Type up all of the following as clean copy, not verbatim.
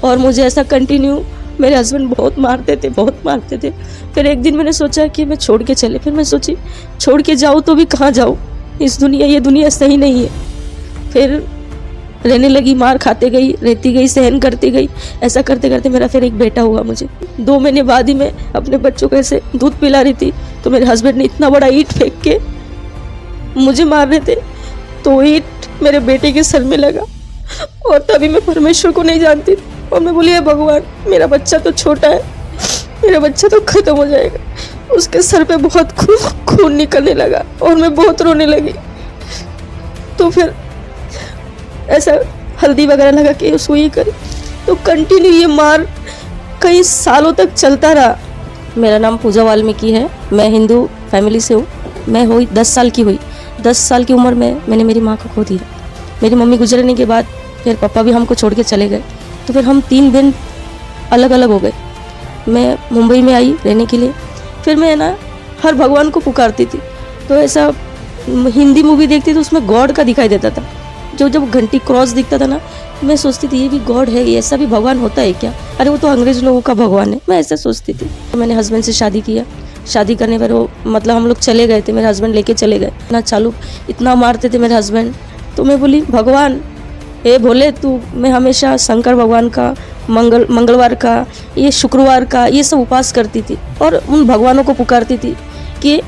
और मुझे ऐसा कंटिन्यू मेरे हस्बैंड बहुत मारते थे। फिर एक दिन मैंने सोचा कि मैं छोड़ के चले। फिर मैं सोची छोड़ के जाऊँ तो भी कहाँ जाऊँ, ये दुनिया सही नहीं है। फिर रहने लगी, मार खाते गई, रहती गई, सहन करती गई। ऐसा करते करते मेरा फिर एक बेटा हुआ। मुझे 2 महीने बाद ही मैं अपने बच्चों को ऐसे दूध पिला रही थी तो मेरे हस्बैंड ने इतना बड़ा ईंट फेंक के मुझे मार रहे थे, तो ईंट मेरे बेटे के सर में लगा। और तभी मैं परमेश्वर को नहीं जानती थी और मैं बोली, भगवान मेरा बच्चा तो छोटा है, मेरा बच्चा तो खत्म हो जाएगा। उसके सर पे बहुत खून निकलने लगा और मैं बहुत रोने लगी। तो फिर ऐसा हल्दी वगैरह लगा के सुई करी, तो कंटिन्यू ये मार कई सालों तक चलता रहा। मेरा नाम पूजा वाल्मीकि है, मैं हिंदू फैमिली से हूँ। मैं हुई 10 साल की हुई। 10 साल की उम्र में मैंने मेरी माँ को खो दिया। मेरी मम्मी गुजरने के बाद फिर पापा भी हमको छोड़ के चले गए, तो फिर हम 3 दिन अलग अलग हो गए। मैं मुंबई में आई रहने के लिए। फिर मैं ना हर भगवान को पुकारती थी, तो ऐसा हिंदी मूवी देखती तो उसमें गॉड का दिखाई देता था। जब घंटी क्रॉस दिखता था ना, मैं सोचती थी ये भी गॉड है, ये ऐसा भी भगवान होता है क्या? अरे वो तो अंग्रेज लोगों का भगवान है, मैं ऐसा सोचती थी। तो मैंने हस्बैंड से शादी किया। शादी करने पर वो मतलब हम लोग चले गए थे, मेरे हस्बैंड लेके चले गए ना। चालू इतना मारते थे मेरे हस्बैंड, तो मैं बोली, भगवान हे भोले तू, मैं हमेशा शंकर भगवान का मंगलवार का, ये शुक्रवार का, ये सब उपवास करती थी और उन भगवानों को पुकारती थी कि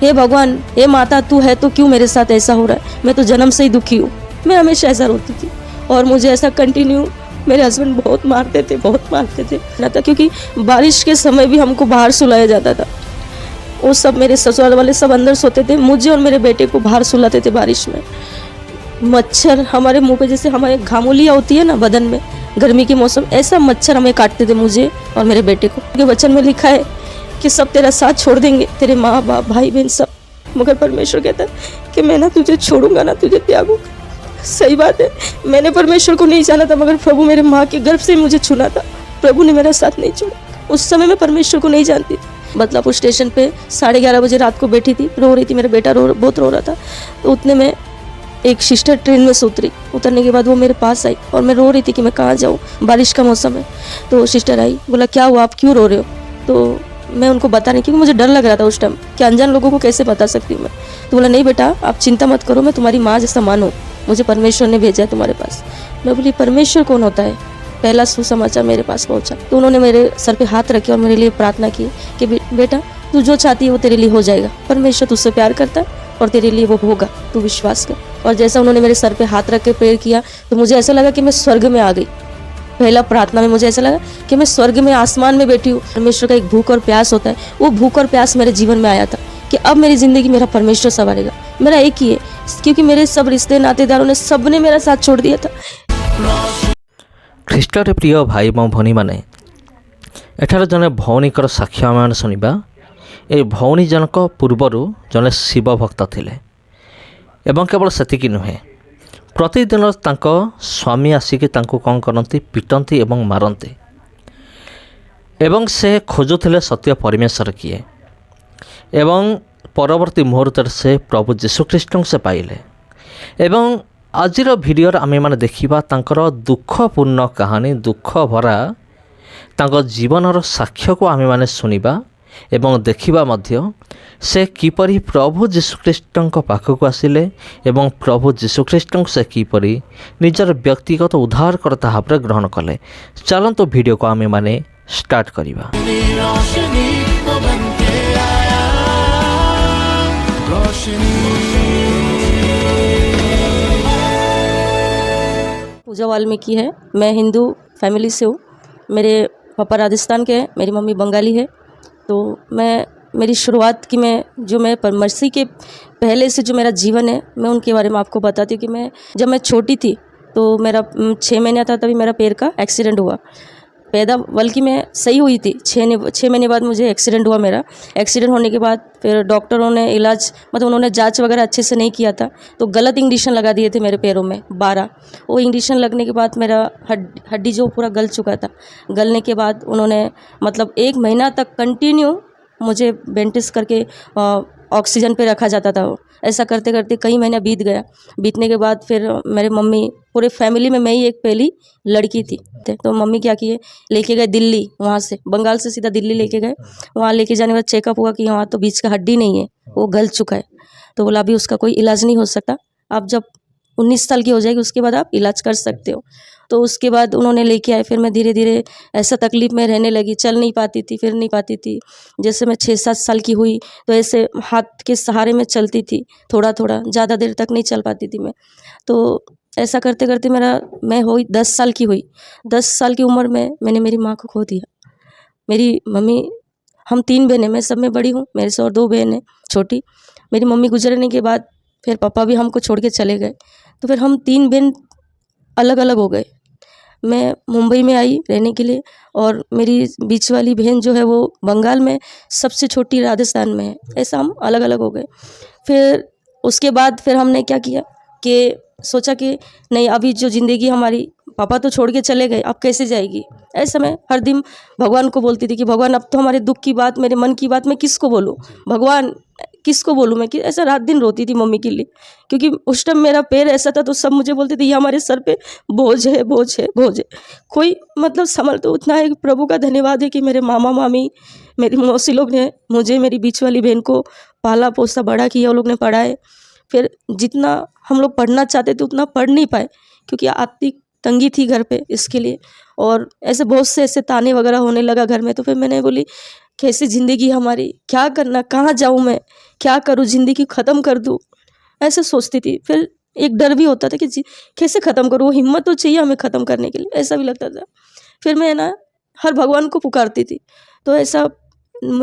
हे भगवान, हे माता, तू है तो क्यों मेरे साथ ऐसा हो रहा है? मैं तो जन्म से ही दुखी हूँ। मैं हमेशा ऐसा रोती थी और मुझे ऐसा कंटिन्यू मेरे हस्बैंड बहुत मारते थे ना था, क्योंकि बारिश के समय भी हमको बाहर सुलाया जाता था। वो सब मेरे ससुराल वाले सब अंदर सोते थे, मुझे और मेरे बेटे को बाहर सुलाते थे बारिश में। मच्छर हमारे मुंह पे, जैसे हमारे घामोलियाँ होती है ना बदन में गर्मी के मौसम, ऐसा मच्छर हमें काटते थे, मुझे और मेरे बेटे को। क्योंकि वचन में लिखा है कि सब तेरा साथ छोड़ देंगे, तेरे माँ बाप भाई बहन सब, मगर परमेश्वर कहता है कि मैं ना तुझे छोड़ूंगा ना तुझे त्यागूंगा। सही बात है, मैंने परमेश्वर को नहीं जाना था, मगर प्रभु मेरे माँ के गर्भ से मुझे चुना था। प्रभु ने मेरा साथ नहीं छोड़ा। उस समय मैं परमेश्वर को नहीं जानती थी। बदलापुर स्टेशन पे 11:30 बजे रात को बैठी थी, रो रही थी, मेरा बेटा बहुत रो रहा था। तो उतने में एक सिस्टर ट्रेन में से उतरने के बाद वो मेरे पास आई और मैं रो रही थी कि मैं कहाँ जाऊँ, बारिश का मौसम है। तो सिस्टर आई, बोला क्या हुआ, आप क्यों रो रहे हो? तो मैं उनको बता नहीं, क्योंकि मुझे डर लग रहा था उस टाइम कि अनजान लोगों को कैसे बता सकती हूँ मैं। तो बोला, नहीं बेटा आप चिंता मत करो, मैं तुम्हारी माँ जैसा मानो, मुझे परमेश्वर ने भेजा है तुम्हारे पास। मैं बोली, परमेश्वर कौन होता है? पहला सुसमाचार मेरे पास पहुंचा। तो उन्होंने मेरे सर पे हाथ रखे और मेरे लिए प्रार्थना की कि बेटा तू जो चाहती है वो तेरे लिए हो जाएगा, परमेश्वर तुझसे प्यार करता है और तेरे लिए वो होगा, तू विश्वास कर। और जैसा उन्होंने मेरे सर पे हाथ रख के प्रेयर किया तो मुझे ऐसा लगा कि मैं स्वर्ग में आ गई। पहला प्रार्थना में मुझे ऐसा लगा कि मैं स्वर्ग में, आसमान में बैठी हूँ। परमेश्वर का एक भूख और प्यास होता है, वो भूख और प्यास मेरे जीवन में आया था कि अब मेरी जिंदगी मेरा परमेश्वर संवारेगा। मेरा एक ही है, क्योंकि मेरे सब रिश्ते नातेदारों ने सबने मेरा साथ छोड़ दिया था। ଖ୍ରୀଷ୍ଟରେ ପ୍ରିୟ ଭାଇ ଏବଂ ଭଉଣୀମାନେ, ଏଠାରେ ଜଣେ ଭଉଣୀଙ୍କର ସାକ୍ଷ୍ୟ ଆମେ ଶୁଣିବା। ଏ ଭଉଣୀ ଜଣକ ପୂର୍ବରୁ ଜଣେ ଶିବ ଭକ୍ତ ଥିଲେ ଏବଂ କେବଳ ସେତିକି ନୁହେଁ, ପ୍ରତିଦିନ ତାଙ୍କ ସ୍ୱାମୀ ଆସିକି ତାଙ୍କୁ କ'ଣ କରନ୍ତି, ପିଟନ୍ତି ଏବଂ ମାରନ୍ତି। ଏବଂ ସେ ଖୋଜୁଥିଲେ ସତ୍ୟ ପରମେଶ୍ୱର କିଏ। ଏବଂ ପରବର୍ତ୍ତୀ ମୁହୂର୍ତ୍ତରେ ସେ ପ୍ରଭୁ ଯୀଶୁଖ୍ରୀଷ୍ଟଙ୍କୁ ସେ ପାଇଲେ। ଏବଂ ଆଜିର ଭିଡ଼ିଓରେ ଆମେମାନେ ଦେଖିବା ତାଙ୍କର ଦୁଃଖପୂର୍ଣ୍ଣ କାହାଣୀ, ଦୁଃଖ ଭରା ତାଙ୍କ ଜୀବନର ସାକ୍ଷ୍ୟକୁ ଆମେମାନେ ଶୁଣିବା ଏବଂ ଦେଖିବା ମଧ୍ୟ ସେ କିପରି ପ୍ରଭୁ ଯୀଶୁଖ୍ରୀଷ୍ଟଙ୍କ ପାଖକୁ ଆସିଲେ ଏବଂ ପ୍ରଭୁ ଯୀଶୁଖ୍ରୀଷ୍ଟଙ୍କୁ ସେ କିପରି ନିଜର ବ୍ୟକ୍ତିଗତ ଉଦ୍ଧାରକର୍ତ୍ତା ଭାବରେ ଗ୍ରହଣ କଲେ। ଚାଲନ୍ତୁ ଭିଡ଼ିଓକୁ ଆମେମାନେ ଷ୍ଟାର୍ଟ କରିବା। पूजा वाल्मीकि है, मैं हिंदू फैमिली से हूँ। मेरे पापा राजस्थान के हैं, मेरी मम्मी बंगाली है। तो मेरी शुरुआत की मैं मसीह के पहले से जो मेरा जीवन है, मैं उनके बारे में आपको बताती हूँ कि जब मैं छोटी थी तो मेरा 6 महीना था, तभी मेरा पैर का एक्सीडेंट हुआ। बल्कि मैं सही हुई थी, 6 महीने बाद मुझे एक्सीडेंट हुआ। मेरा एक्सीडेंट होने के बाद फिर डॉक्टरों ने इलाज, मतलब उन्होंने जांच वगैरह अच्छे से नहीं किया था, तो गलत इंजेक्शन लगा दिए थे मेरे पैरों में 12। वो इंजेक्शन लगने के बाद मेरा हड्डी जो पूरा गल चुका था। गलने के बाद उन्होंने मतलब 1 महीना तक कंटिन्यू मुझे बैंडेज करके ऑक्सीजन पे रखा जाता था वो। ऐसा करते करते कई महीना बीत गया। बीतने के बाद फिर मेरे मम्मी, पूरे फैमिली में मैं ही एक पहली लड़की थी। तो मम्मी क्या किए, लेके गए दिल्ली, वहाँ से बंगाल से सीधा दिल्ली लेके गए। वहाँ लेके जाने के बाद चेकअप हुआ कि वहाँ तो बीच का हड्डी नहीं है, वो गल चुका है। तो बोला अभी उसका कोई इलाज नहीं हो सकता, आप जब 19 साल की हो जाएगी उसके बाद आप इलाज कर सकते हो। तो उसके बाद उन्होंने लेके आए। फिर मैं धीरे धीरे ऐसा तकलीफ में रहने लगी, चल नहीं पाती थी, फिर नहीं पाती थी। जैसे मैं 6-7 साल की हुई तो ऐसे हाथ के सहारे में चलती थी, थोड़ा थोड़ा, ज़्यादा देर तक नहीं चल पाती थी मैं। तो ऐसा करते करते मैं हुई 10 साल की हुई। 10 साल की उम्र में मैंने मेरी माँ को खो दिया। मेरी मम्मी, हम 3 बहन हैं, मैं सब में बड़ी हूँ, मेरे से और 2 बहन हैं छोटी। मेरी मम्मी गुजरने के बाद फिर पापा भी हमको छोड़ के चले गए। तो फिर हम 3 बहन अलग अलग हो गए। मैं मुंबई में आई रहने के लिए, और मेरी बीच वाली बहन जो है वो बंगाल में, सबसे छोटी राजस्थान में है। ऐसा हम अलग अलग हो गए। फिर उसके बाद फिर हमने क्या किया कि सोचा कि नहीं, अभी जो ज़िंदगी हमारी, पापा तो छोड़ के चले गए, अब कैसे जाएगी। ऐसे मैं हर दिन भगवान को बोलती थी कि भगवान अब तो हमारे दुख की बात, मेरे मन की बात मैं किसको बोलूँ, भगवान किसको बोलूँ मैं, कि ऐसा रात दिन रोती थी मम्मी के लिए। क्योंकि उस टाइम मेरा पैर ऐसा था तो सब मुझे बोलते थे ये हमारे सर पे बोझ है, बोझ है, बोझ है। कोई मतलब संभल तो उतना है कि प्रभु का धन्यवाद है कि मेरे मामा मामी, मेरी मौसी लोग ने मुझे, मेरी बीच वाली बहन को पाला पोसा बड़ा किया, वो लोग ने पढ़ाए। फिर जितना हम लोग पढ़ना चाहते थे उतना पढ़ नहीं पाए, क्योंकि आर्थिक तंगी थी घर पे इसके लिए। और ऐसे बहुत से ऐसे ताने वगैरह होने लगा घर में। तो फिर मैंने बोली कैसी ज़िंदगी हमारी, क्या करना, कहाँ जाऊँ मैं, क्या करूँ, ज़िंदगी ख़त्म कर दूँ, ऐसे सोचती थी। फिर एक डर भी होता था कि कैसे ख़त्म करूँ, वो हिम्मत तो चाहिए हमें ख़त्म करने के लिए, ऐसा भी लगता था। फिर मैं ना हर भगवान को पुकारती थी। तो ऐसा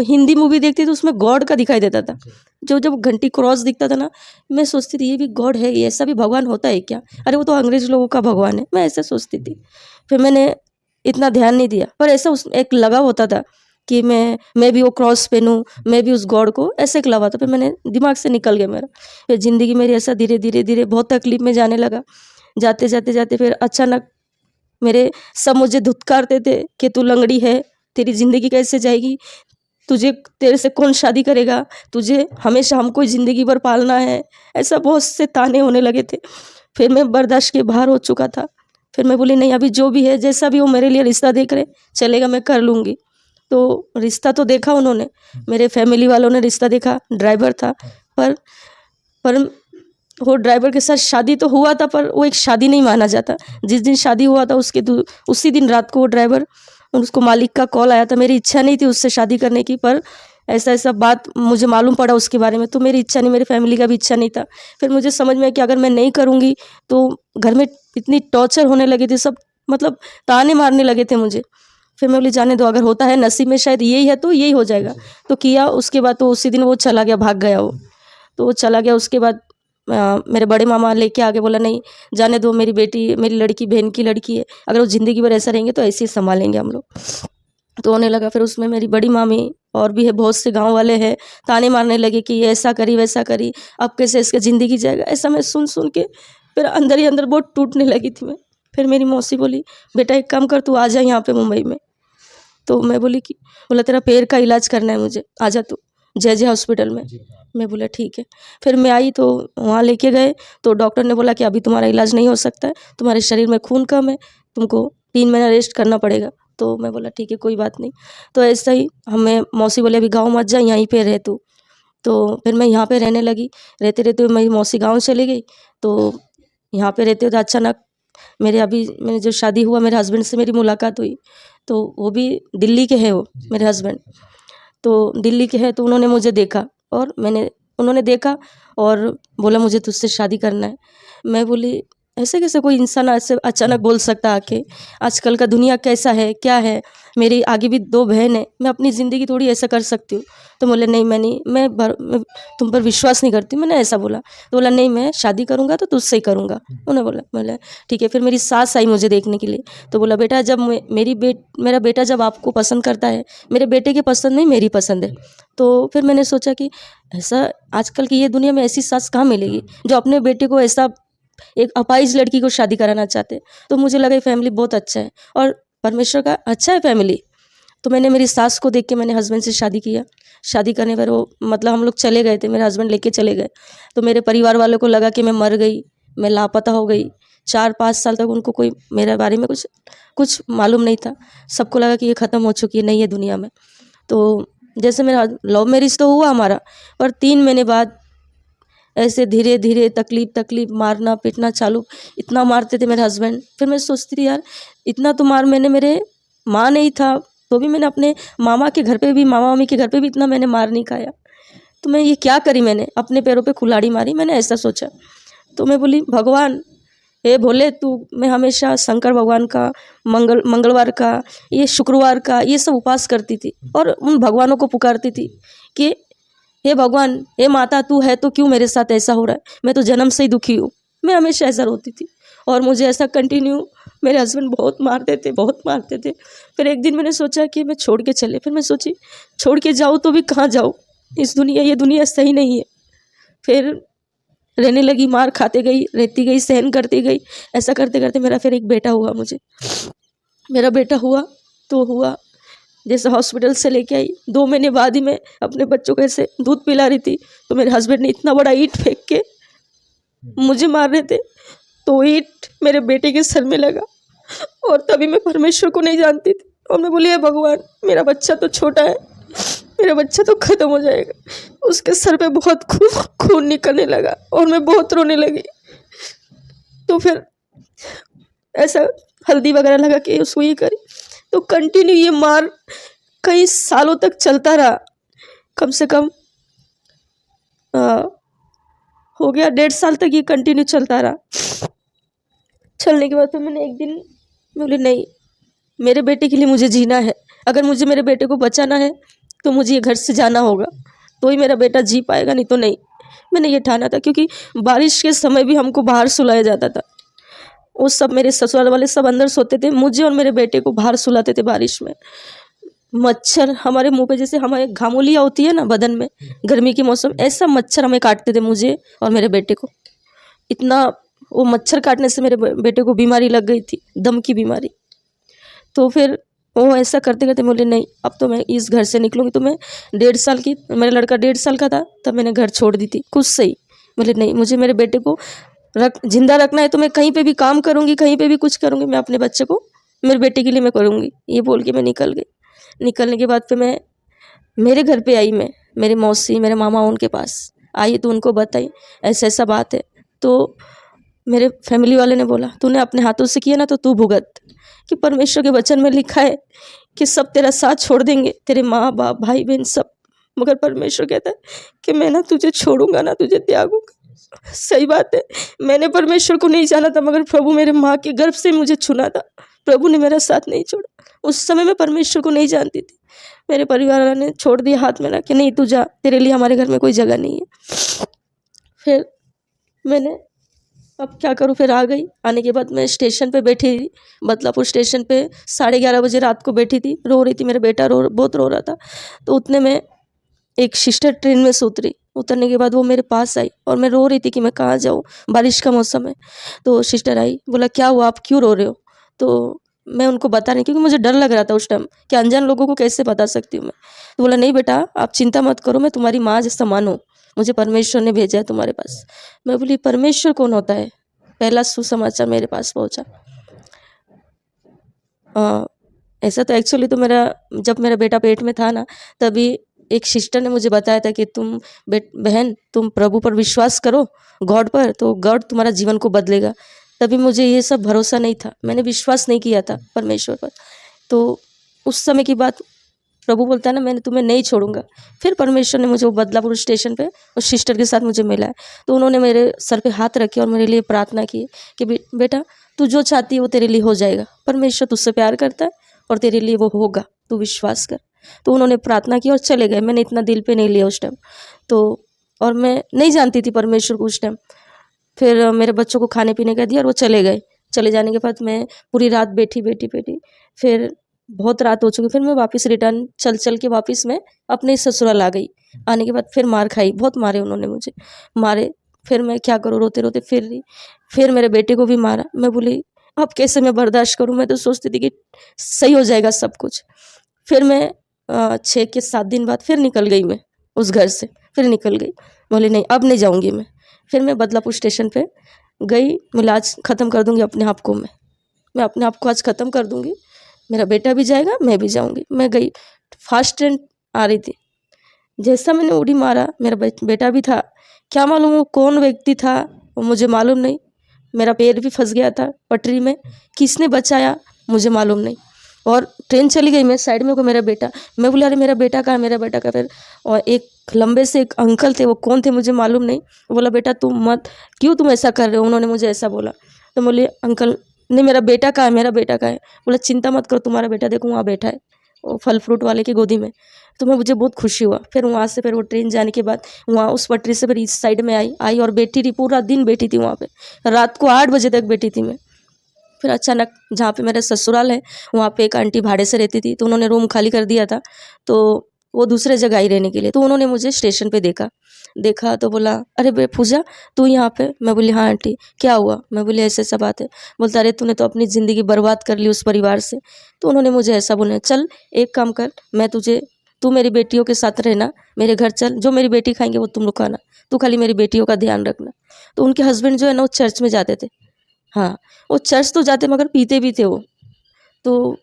हिंदी मूवी देखती तो उसमें गॉड का दिखाई देता था। जब घंटी क्रॉस दिखता था ना, मैं सोचती थी ये भी गॉड है, ये ऐसा भी भगवान होता है क्या, अरे वो तो अंग्रेज लोगों का भगवान है, मैं ऐसे सोचती थी। फिर मैंने इतना ध्यान नहीं दिया, पर ऐसा उस एक लगाव होता था कि मैं भी वो क्रॉस पहनूं, मैं भी उस गॉड को, ऐसे एक लगा। तो फिर मैंने दिमाग से निकल गया मेरा। फिर ज़िंदगी मेरी ऐसा धीरे धीरे धीरे बहुत तकलीफ में जाने लगा। जाते जाते जाते फिर अचानक मेरे सब मुझे धुतकारते थे कि तू लंगड़ी है, तेरी ज़िंदगी कैसे जाएगी, तेरे से कौन शादी करेगा, तुझे हमेशा हमको ही ज़िंदगी भर पालना है। ऐसा बहुत से ताने होने लगे थे। फिर मैं बर्दाश्त के बाहर हो चुका था। फिर मैं बोली नहीं, अभी जो भी है, जैसा भी वो मेरे लिए रिश्ता देख रहे चलेगा, मैं कर लूँगी। तो रिश्ता तो देखा उन्होंने, मेरे फैमिली वालों ने रिश्ता देखा, ड्राइवर था। पर वो ड्राइवर के साथ शादी तो हुआ था, पर वो एक शादी नहीं माना जाता। जिस दिन शादी हुआ था उसी दिन रात को वो ड्राइवर, उसको मालिक का कॉल आया था। मेरी इच्छा नहीं थी उससे शादी करने की, पर ऐसा ऐसा बात मुझे मालूम पड़ा उसके बारे में, तो मेरी इच्छा नहीं, मेरी फैमिली का भी इच्छा नहीं था। फिर मुझे समझ में आया कि अगर मैं नहीं करूँगी तो घर में इतनी टॉर्चर होने लगी थी, सब मतलब ताने मारने लगे थे मुझे। फिर मैं बोली जाने दो, अगर होता है नसीब में शायद यही है तो यही हो जाएगा। तो किया। उसके बाद तो उसी दिन वो चला गया, भाग गया वो। तो वो चला गया। उसके बाद मेरे बड़े मामा लेके आके बोला नहीं जाने दो, मेरी बेटी, मेरी लड़की, बहन की लड़की है, अगर वो ज़िंदगी भर ऐसा रहेंगे तो ऐसे ही संभालेंगे हम लोग। तो होने लगा। फिर उसमें मेरी बड़ी मामी और भी है, बहुत से गांव वाले हैं, ताने मारने लगे कि ये ऐसा करी वैसा करी, अब कैसे इसका ज़िंदगी जाएगा। ऐसा मैं सुन सुन के फिर अंदर ही अंदर बहुत टूटने लगी थी मैं। फिर मेरी मौसी बोली बेटा एक काम कर, तू आ जा यहाँ पे मुंबई में। तो मैं बोला तेरा पैर का इलाज करना है मुझे, आ जा तू जय हॉस्पिटल में। मैं बोला ठीक है। फिर मैं आई तो वहाँ लेके गए तो डॉक्टर ने बोला कि अभी तुम्हारा इलाज नहीं हो सकता है, तुम्हारे शरीर में खून कम है, तुमको 3 महीना रेस्ट करना पड़ेगा। तो मैं बोला ठीक है कोई बात नहीं। तो ऐसा ही हमें मौसी बोले अभी गाँव मत जा, यहीं पे रह तू। तो फिर मैं यहाँ पे रहने लगी। रहते रहते मेरी मौसी गाँव चली गई। तो यहाँ पे रहते हुए अचानक मैंने जो शादी हुआ, मेरे हस्बैंड से मेरी मुलाकात हुई। तो वो भी दिल्ली के हैं, वो मेरे हस्बैंड तो दिल्ली के हैं। तो उन्होंने मुझे देखा और उन्होंने देखा और बोला मुझे तुझसे शादी करना है। मैं बोली ऐसे कैसे कोई इंसान ऐसे अचानक बोल सकता आके, आजकल का दुनिया कैसा है क्या है, मेरी आगे भी 2 बहन है, मैं अपनी ज़िंदगी थोड़ी ऐसा कर सकती हूँ। तो बोले नहीं मैं तुम पर विश्वास नहीं करती, मैंने ऐसा बोला। तो बोला नहीं मैं शादी करूँगा तो तुझसे ही करूँगा। उन्होंने बोला ठीक है। फिर मेरी सास आई मुझे देखने के लिए। तो बोला बेटा जब मेरा बेटा जब आपको पसंद करता है, मेरे बेटे की पसंद नहीं मेरी पसंद है। तो फिर मैंने सोचा कि ऐसा आजकल की ये दुनिया में ऐसी सास कहाँ मिलेगी जो अपने बेटे को ऐसा एक अपाहिज लड़की को शादी कराना चाहते। तो मुझे लगा ये फैमिली बहुत अच्छा है और परमेश्वर का अच्छा है फैमिली। तो मैंने मेरी सास को देख के मैंने हस्बैंड से शादी किया। शादी करने पर वो मतलब हम लोग चले गए थे, मेरे हस्बैंड लेके चले गए। तो मेरे परिवार वालों को लगा कि मैं मर गई, मैं लापता हो गई। 4-5 साल तक उनको कोई मेरे बारे में कुछ मालूम नहीं था। सबको लगा कि ये ख़त्म हो चुकी है, नहीं है दुनिया में। तो जैसे मेरा लव मैरिज तो हुआ हमारा, पर 3 महीने बाद ऐसे धीरे धीरे तकलीफ मारना पीटना चालू। इतना मारते थे मेरे हस्बैंड। फिर मैं सोचती थी यार इतना तो मार मैंने, मेरे माँ नहीं था तो भी मैंने अपने मामा के घर पे भी, मामा मामी के घर पे भी इतना मैंने मार नहीं खाया। तो मैं ये क्या करी, मैंने अपने पैरों पे कुल्हाड़ी मारी, मैंने ऐसा सोचा। तो मैं बोली भगवान हे भोले तू, मैं हमेशा शंकर भगवान का मंगलवार का, ये शुक्रवार का, ये सब उपवास करती थी और उन भगवानों को पुकारती थी कि हे भगवान, हे माता तू है तो क्यों मेरे साथ ऐसा हो रहा है, मैं तो जन्म से ही दुखी हूँ। मैं हमेशा ऐसा रोती थी और मुझे ऐसा कंटिन्यू मेरे हस्बैंड बहुत मारते थे। फिर एक दिन मैंने सोचा कि मैं छोड़ के चले। फिर मैं सोची छोड़ के जाऊँ तो भी कहाँ जाऊँ, ये दुनिया सही नहीं है। फिर रहने लगी, मार खाते गई, रहती गई, सहन करती गई। ऐसा करते करते मेरा फिर एक बेटा हुआ। मेरा बेटा हुआ तो हुआ जैसे हॉस्पिटल से लेके आई, 2 महीने बाद ही मैं अपने बच्चों को ऐसे दूध पिला रही थी तो मेरे हस्बैंड ने इतना बड़ा ईंट फेंक के मुझे मार रहे थे, तो ईंट मेरे बेटे के सर में लगा। और तभी मैं परमेश्वर को नहीं जानती थी और मैं बोली हे भगवान, मेरा बच्चा तो छोटा है, मेरा बच्चा तो ख़त्म हो जाएगा। उसके सर पे बहुत खून निकलने लगा और मैं बहुत रोने लगी। तो फिर ऐसा हल्दी वगैरह लगा के उसको ये करी। तो कंटिन्यू ये मार कई सालों तक चलता रहा। कम से कम हो गया 1.5 साल तक ये कंटिन्यू चलता रहा। चलने के बाद फिर मैंने एक दिन बोली नहीं, मेरे बेटे के लिए मुझे जीना है। अगर मुझे मेरे बेटे को बचाना है तो मुझे ये घर से जाना होगा, तो ही मेरा बेटा जी पाएगा, नहीं तो नहीं। मैंने ये ठाना था क्योंकि बारिश के समय भी हमको बाहर सुलाया जाता था। वो सब मेरे ससुराल वाले सब अंदर सोते थे, मुझे और मेरे बेटे को बाहर सुलाते थे बारिश में। मच्छर हमारे मुंह पे, जैसे हमारे घामोलियाँ होती है ना बदन में गर्मी के मौसम, ऐसा मच्छर हमें काटते थे, मुझे और मेरे बेटे को। इतना वो मच्छर काटने से मेरे बेटे को बीमारी लग गई थी, दम की बीमारी। तो फिर वो ऐसा करते करते बोले नहीं, अब तो मैं इस घर से निकलूँगी। तो मैं 1.5 साल की, मेरा लड़का 1.5 साल का था तब मैंने घर छोड़ दी थी खुद से ही। बोले नहीं, मुझे मेरे बेटे को जिंदा रखना है तो मैं कहीं पे भी काम करूँगी, कहीं पे भी कुछ करूँगी, मैं अपने बच्चे को, मेरे बेटे के लिए मैं करूँगी। ये बोल के मैं निकल गई। निकलने के बाद फिर मैं मेरे घर पे आई, मैं मेरी मौसी मेरे मामा उनके पास आई तो उनको बताई ऐसा ऐसा बात है। तो मेरे फैमिली वाले ने बोला तूने अपने हाथों से किया ना तो तू भुगत, कि परमेश्वर के वचन में लिखा है कि सब तेरा साथ छोड़ देंगे, तेरे माँ बाप भाई बहन सब, मगर परमेश्वर कहता है कि मैं ना तुझे छोड़ूंगा ना तुझे त्यागूंगा। सही बात है, मैंने परमेश्वर को नहीं जाना था मगर प्रभु मेरे माँ के गर्भ से मुझे चुना था। प्रभु ने मेरा साथ नहीं छोड़ा। उस समय मैं परमेश्वर को नहीं जानती थी। मेरे परिवार वालों ने छोड़ दिया हाथ में कि नहीं तू जा, तेरे लिए हमारे घर में कोई जगह नहीं है। फिर मैंने अब क्या करूँ, फिर आ गई। आने के बाद मैं स्टेशन पे बैठी थी, बदलापुर स्टेशन पे 11:30 बजे रात को बैठी थी, रो रही थी। मेरा बेटा बहुत रो रहा था। तो उतने में एक सिस्टर ट्रेन में से उतरी। उतरने के बाद वो मेरे पास आई और मैं रो रही थी कि मैं कहाँ जाऊँ, बारिश का मौसम है। तो सिस्टर आई, बोला क्या हुआ, आप क्यों रो रहे हो। तो मैं उनको बता नहीं, क्योंकि मुझे डर लग रहा था उस टाइम कि अनजान लोगों को कैसे बता सकती हूँ मैं। तो बोला नहीं बेटा आप चिंता मत करो, मैं तुम्हारी माँ जैसा मानो, मुझे परमेश्वर ने भेजा है तुम्हारे पास। मैं बोली परमेश्वर कौन होता है। पहला सुसमाचार मेरे पास पहुँचा। ऐसा तो एक्चुअली तो जब मेरा बेटा पेट में था ना, तभी एक सिस्टर ने मुझे बताया था कि तुम बहन तुम प्रभु पर विश्वास करो, गॉड पर, तो गॉड तुम्हारा जीवन को बदलेगा। तभी मुझे ये सब भरोसा नहीं था, मैंने विश्वास नहीं किया था परमेश्वर पर। तो उस समय की बात, प्रभु बोलता है ना मैंने तुम्हें नहीं छोड़ूंगा। फिर परमेश्वर ने मुझे वो बदलापुर स्टेशन पे उस सिस्टर के साथ मुझे मिला है। तो उन्होंने मेरे सर पे हाथ रखे और मेरे लिए प्रार्थना की कि बेटा तू जो चाहती है वो तेरे लिए हो जाएगा, परमेश्वर तुझसे प्यार करता है और तेरे लिए वो होगा, तू विश्वास कर। तो उन्होंने प्रार्थना की और चले गए। मैंने इतना दिल पे नहीं लिया उस टाइम तो, और मैं नहीं जानती थी परमेश्वर को उस टाइम। फिर मेरे बच्चों को खाने पीने का दिया और वो चले गए। चले जाने के बाद मैं पूरी रात बैठी, फिर बहुत रात हो चुकी। फिर मैं वापस रिटर्न चल के वापस मैं अपने ससुराल आ गई। आने के बाद फिर मार खाई, बहुत मारे उन्होंने मुझे, मारे। फिर मैं क्या करूँ, रोते रोते फिर मेरे बेटे को भी मारा। मैं बोली अब कैसे मैं बर्दाश्त करूँ, मैं तो सोचती थी कि सही हो जाएगा सब कुछ। फिर मैं 6 के 7 दिन बाद फिर निकल गई मैं उस घर से, फिर निकल गई। बोले नहीं अब नहीं जाऊँगी मैं। फिर मैं बदलापुर स्टेशन पे गई, बोले आज ख़त्म कर दूँगी अपने आप को, मैं अपने आप को आज ख़त्म कर दूँगी, मेरा बेटा भी जाएगा मैं भी जाऊँगी। मैं गई, फास्ट ट्रेन आ रही थी, जैसा मैंने उड़ी मारा मेरा बेटा भी था, क्या मालूम वो कौन व्यक्ति था वो मुझे मालूम नहीं। मेरा पैर भी फंस गया था पटरी में, किसने बचाया मुझे मालूम नहीं। और ट्रेन चली गई, मैं साइड में को मेरा बेटा, मैं बोला अरे मेरा बेटा कहाँ, मेरा बेटा कहाँ। फिर और एक लंबे से एक अंकल थे, वो कौन थे मुझे मालूम नहीं। वो बोला बेटा तुम मत, क्यों तुम ऐसा कर रहे हो, उन्होंने मुझे ऐसा बोला। तो बोले अंकल नहीं मेरा बेटा कहाँ है, मेरा बेटा कहाँ है। बोला चिंता मत करो तुम्हारा बेटा देखो वहाँ बैठा है, वो फल फ्रूट वाले की गोदी में। तो मुझे बहुत खुशी हुआ। फिर वहाँ से फिर वो ट्रेन जाने के बाद वहाँ उस पटरी से फिर इस साइड में आई और बैठी रही, पूरा दिन बैठी थी वहाँ पे, रात को 8 बजे तक बैठी थी मैं। फिर अचानक जहाँ पे मेरा ससुराल है वहाँ पे एक आंटी भाड़े से रहती थी, तो उन्होंने रूम खाली कर दिया था, तो वो दूसरे जगह आई रहने के लिए। तो उन्होंने मुझे स्टेशन पे देखा तो बोला अरे बे पूजा तू यहाँ पे। मैं बोली हाँ आंटी क्या हुआ। मैं बोली ऐसे ऐसा बात है। बोलता अरे तूने तो अपनी ज़िंदगी बर्बाद कर ली उस परिवार से। तो उन्होंने मुझे ऐसा बोला चल एक काम कर, मैं तू मेरी बेटियों के साथ रहना, मेरे घर चल, जो मेरी बेटी खाएंगे वो तुम लोग खाना, तू खाली मेरी बेटियों का ध्यान रखना। तो उनके हस्बैंड जो है ना वो चर्च में जाते थे, हाँ वो चर्च तो जाते मगर पीते भी थे वो। तो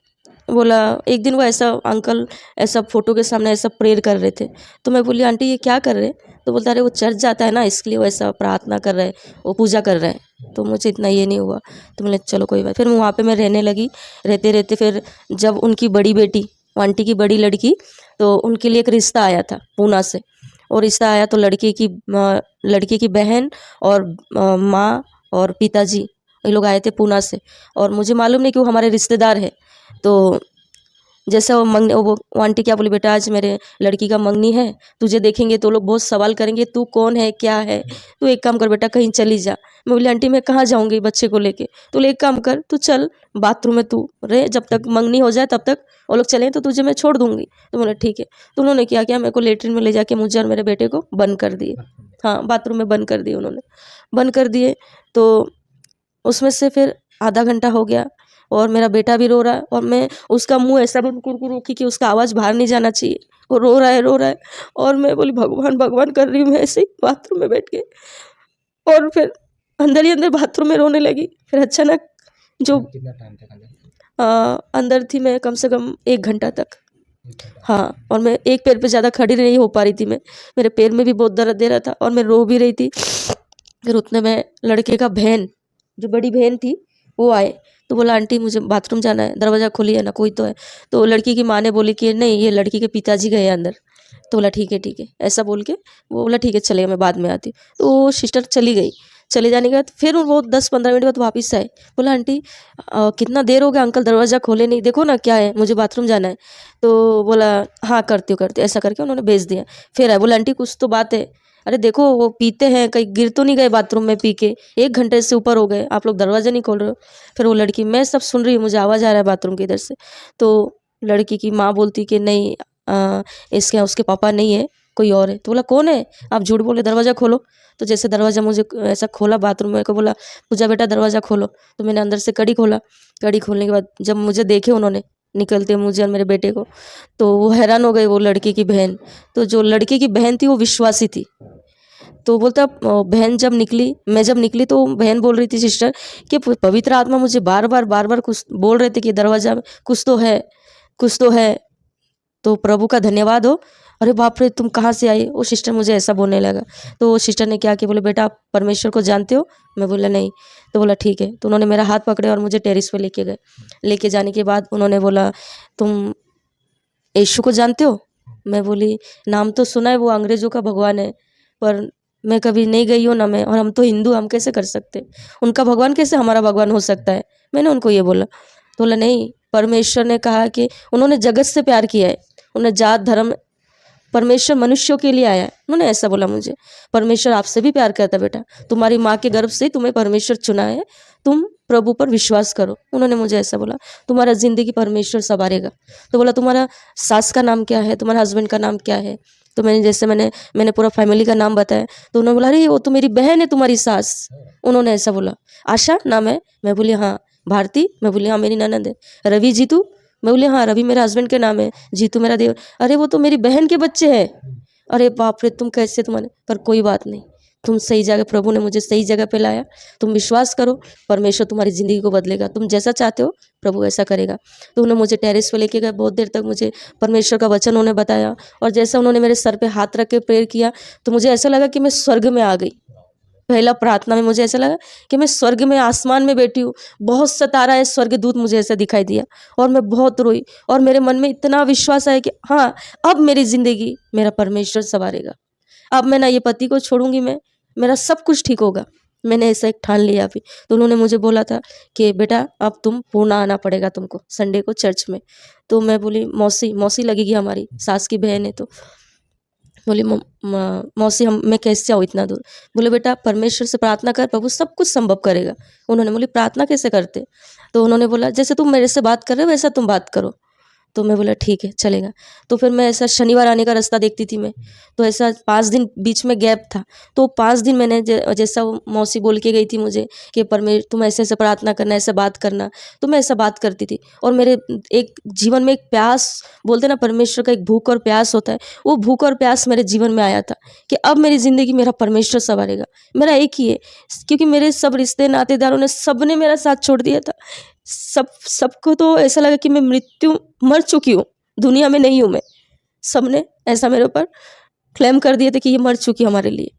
बोला एक दिन वो ऐसा अंकल ऐसा फ़ोटो के सामने ऐसा प्रेयर कर रहे थे। तो मैं बोली आंटी ये क्या कर रहे हैं। तो बोलता अरे वो चर्च जाता है ना इसलिए वो ऐसा प्रार्थना कर रहा है, वो पूजा कर रहा है। तो मुझे इतना ये नहीं हुआ, तो मैंने चलो कोई बात। फिर वहाँ पे मैं रहने लगी, रहते फिर जब उनकी बड़ी बेटी, आंटी की बड़ी लड़की, तो उनके लिए एक रिश्ता आया था पूना से। और रिश्ता आया तो लड़के की बहन और माँ और पिताजी ये लोग आए थे पूना से। और मुझे मालूम नहीं कि वो हमारे रिश्तेदार है। तो जैसा वो आंटी क्या बोली बेटा आज मेरे लड़की का मंगनी है, तुझे देखेंगे तो लोग बहुत सवाल करेंगे तू कौन है क्या है, तू एक काम कर बेटा कहीं चली जा। मैं बोली आंटी मैं कहाँ जाऊँगी बच्चे को लेके। तो एक काम कर तू चल बाथरूम में तू रहे, जब तक मंगनी हो जाए तब तक वो लोग चलें तो तुझे मैं छोड़ दूँगी। तो बोला ठीक है। तो उन्होंने क्या किया मेरे को लेटरिन में ले जाके मुझे और मेरे बेटे को बंद कर दिए, हाँ बाथरूम में बंद कर दिए, उन्होंने बंद कर दिए। तो उसमें से फिर आधा घंटा हो गया और मेरा बेटा भी रो रहा है और मैं उसका मुंह ऐसा बंद कुरकुर की कि उसका आवाज़ बाहर नहीं जाना चाहिए, वो रो रहा है। और मैं बोली भगवान भगवान कर रही हूँ मैं ऐसे ही बाथरूम में बैठ के। और फिर अंदर ही अंदर बाथरूम में रोने लगी। फिर अचानक जो कितना टाइम तक अंदर? अंदर थी मैं कम से कम 1 घंटा तक, हाँ। और मैं एक पैर पे ज़्यादा खड़ी नहीं हो पा रही थी, मैं मेरे पैर में भी बहुत दर्द दे रहा था और मैं रो भी रही थी। फिर उतने में लड़के का बहन, जो बड़ी बहन थी, वो आए। तो बोला आंटी मुझे बाथरूम जाना है, दरवाज़ा खोलिए ना कोई तो है। तो लड़की की माँ ने बोली कि नहीं ये लड़की के पिताजी गए अंदर। तो बोला ठीक है ऐसा बोल के वो बोला ठीक है चलेगा मैं बाद में आती। तो वो सिस्टर चली गई। चले जाने के बाद फिर वो 10-15 मिनट बाद वापस आए। बोला आंटी कितना देर हो गया अंकल दरवाज़ा खोले नहीं, देखो ना क्या है मुझे बाथरूम जाना है। तो बोला हाँ करती हूँ ऐसा करके उन्होंने भेज दिया। फिर आए, बोला आंटी कुछ तो बात है। अरे देखो वो पीते हैं, कहीं गिर तो नहीं गए बाथरूम में पी के, 1 घंटे से ऊपर हो गए, आप लोग दरवाज़ा नहीं खोल रहे हो। फिर वो लड़की, मैं सब सुन रही हूँ, मुझे आवाज़ आ रहा है बाथरूम के इधर से। तो लड़की की माँ बोलती कि नहीं इसके उसके पापा नहीं है कोई और है। तो बोला कौन है, आप झूठ बोले, दरवाज़ा खोलो। तो जैसे दरवाज़ा मुझे ऐसा खोला बाथरूम में को, बोला पूजा बेटा दरवाज़ा खोलो। तो मैंने अंदर से कड़ी खोला। कड़ी खोलने के बाद जब मुझे देखे उन्होंने निकलते मुझे और मेरे बेटे को, तो वो हैरान हो गए, वो लड़की की बहन। तो जो लड़की की बहन थी वो विश्वासी थी। तो बोलता बहन जब निकली, मैं जब निकली तो बहन बोल रही थी सिस्टर कि पवित्र आत्मा मुझे बार बार कुछ बोल रहे थे कि दरवाज़ा में कुछ तो है। तो प्रभु का धन्यवाद हो। अरे बाप रे तुम कहाँ से आई, वो सिस्टर मुझे ऐसा बोलने लगा। तो वो सिस्टर ने क्या किया, बोले बेटा आप परमेश्वर को जानते हो। मैं बोला नहीं। तो बोला ठीक है। तो उन्होंने मेरा हाथ पकड़े और मुझे टेरिस पे लेके गए। लेके जाने के बाद उन्होंने बोला तुम यीशु को जानते हो। मैं बोली नाम तो सुना है, वो अंग्रेज़ों का भगवान है, पर मैं कभी नहीं गई हूँ ना मैं, और हम तो हिंदू, हम कैसे कर सकते, उनका भगवान कैसे हमारा भगवान हो सकता है। मैंने उनको ये बोला। तो बोला नहीं, परमेश्वर ने कहा कि उन्होंने जगत से प्यार किया है, उन्हें जात धर्म, परमेश्वर मनुष्यों के लिए आया है। उन्होंने ऐसा बोला मुझे, परमेश्वर आपसे भी प्यार करता है बेटा, तुम्हारी माँ के गर्भ से तुम्हें परमेश्वर चुना है, तुम प्रभु पर विश्वास करो। उन्होंने मुझे ऐसा बोला, तुम्हारा ज़िंदगी परमेश्वर संवारेगा। तो बोला तुम्हारा सास का नाम क्या है, तुम्हारे हस्बैंड का नाम क्या है। तो मैंने पूरा फैमिली का नाम बताया। तो उन्होंने बोला अरे वो तो मेरी बहन है तुम्हारी सास। उन्होंने ऐसा बोला। आशा नाम है। मैं बोली हाँ। भारती। मैं बोली हाँ मेरी ननद है। रवि जीतू। मैं बोली हाँ रवि मेरे हस्बैंड के नाम है, जीतू मेरा देवर। अरे वो तो मेरी बहन के बच्चे हैं। अरे बाप रे तुम कैसे, तुम्हारे पर कोई बात नहीं, तुम सही जगह, प्रभु ने मुझे सही जगह पे लाया। तुम विश्वास करो, परमेश्वर तुम्हारी ज़िंदगी को बदलेगा, तुम जैसा चाहते हो प्रभु ऐसा करेगा। तो उन्होंने मुझे टेरेस पे लेके गए, बहुत देर तक मुझे परमेश्वर का वचन उन्होंने बताया, और जैसा उन्होंने मेरे सर पे हाथ रख के प्रेयर किया तो मुझे ऐसा लगा कि मैं स्वर्ग में आ गई। पहला प्रार्थना में मुझे ऐसा लगा कि मैं स्वर्ग में, आसमान में बैठी हूँ, बहुत सतारा है स्वर्गदूत मुझे ऐसा दिखाई दिया, और मैं बहुत रोई, और मेरे मन में इतना विश्वास आया कि हाँ अब मेरी ज़िंदगी मेरा परमेश्वर संवारेगा, अब मैं ना ये पति को छोड़ूंगी, मैं, मेरा सब कुछ ठीक होगा। मैंने ऐसा एक ठान लिया अभी। तो उन्होंने मुझे बोला था कि बेटा अब तुम पूना आना पड़ेगा तुमको संडे को चर्च में। तो मैं बोली मौसी, मौसी लगेगी हमारी सास की बहन है। तो बोली मौसी मैं कैसे आऊँ इतना दूर? बोले बेटा परमेश्वर से प्रार्थना कर, प्रभु सब कुछ संभव करेगा। उन्होंने बोली प्रार्थना कैसे करते? तो उन्होंने बोला जैसे तुम मेरे से बात कर रहे हो वैसा तुम बात करो। तो मैं बोला ठीक है चलेगा। तो फिर मैं ऐसा शनिवार आने का रास्ता देखती थी मैं, तो ऐसा 5 दिन बीच में गैप था, तो 5 दिन मैंने जैसा वो मौसी बोल के गई थी मुझे कि तुम ऐसे ऐसे प्रार्थना करना, ऐसे बात करना, तो मैं ऐसा बात करती थी। और मेरे एक जीवन में एक प्यास, बोलते ना परमेश्वर का एक भूख और प्यास होता है, वो भूख और प्यास मेरे जीवन में आया था कि अब मेरी ज़िंदगी मेरा परमेश्वर संवारेगा। मेरा एक ही है, क्योंकि मेरे सब रिश्ते नातेदारों ने, सब ने मेरा साथ छोड़ दिया था। सबको तो ऐसा लगा कि मैं मर चुकी हूँ, दुनिया में नहीं हूँ मैं। सबने ऐसा मेरे ऊपर क्लेम कर दिए थे कि ये मर चुकी हमारे लिए।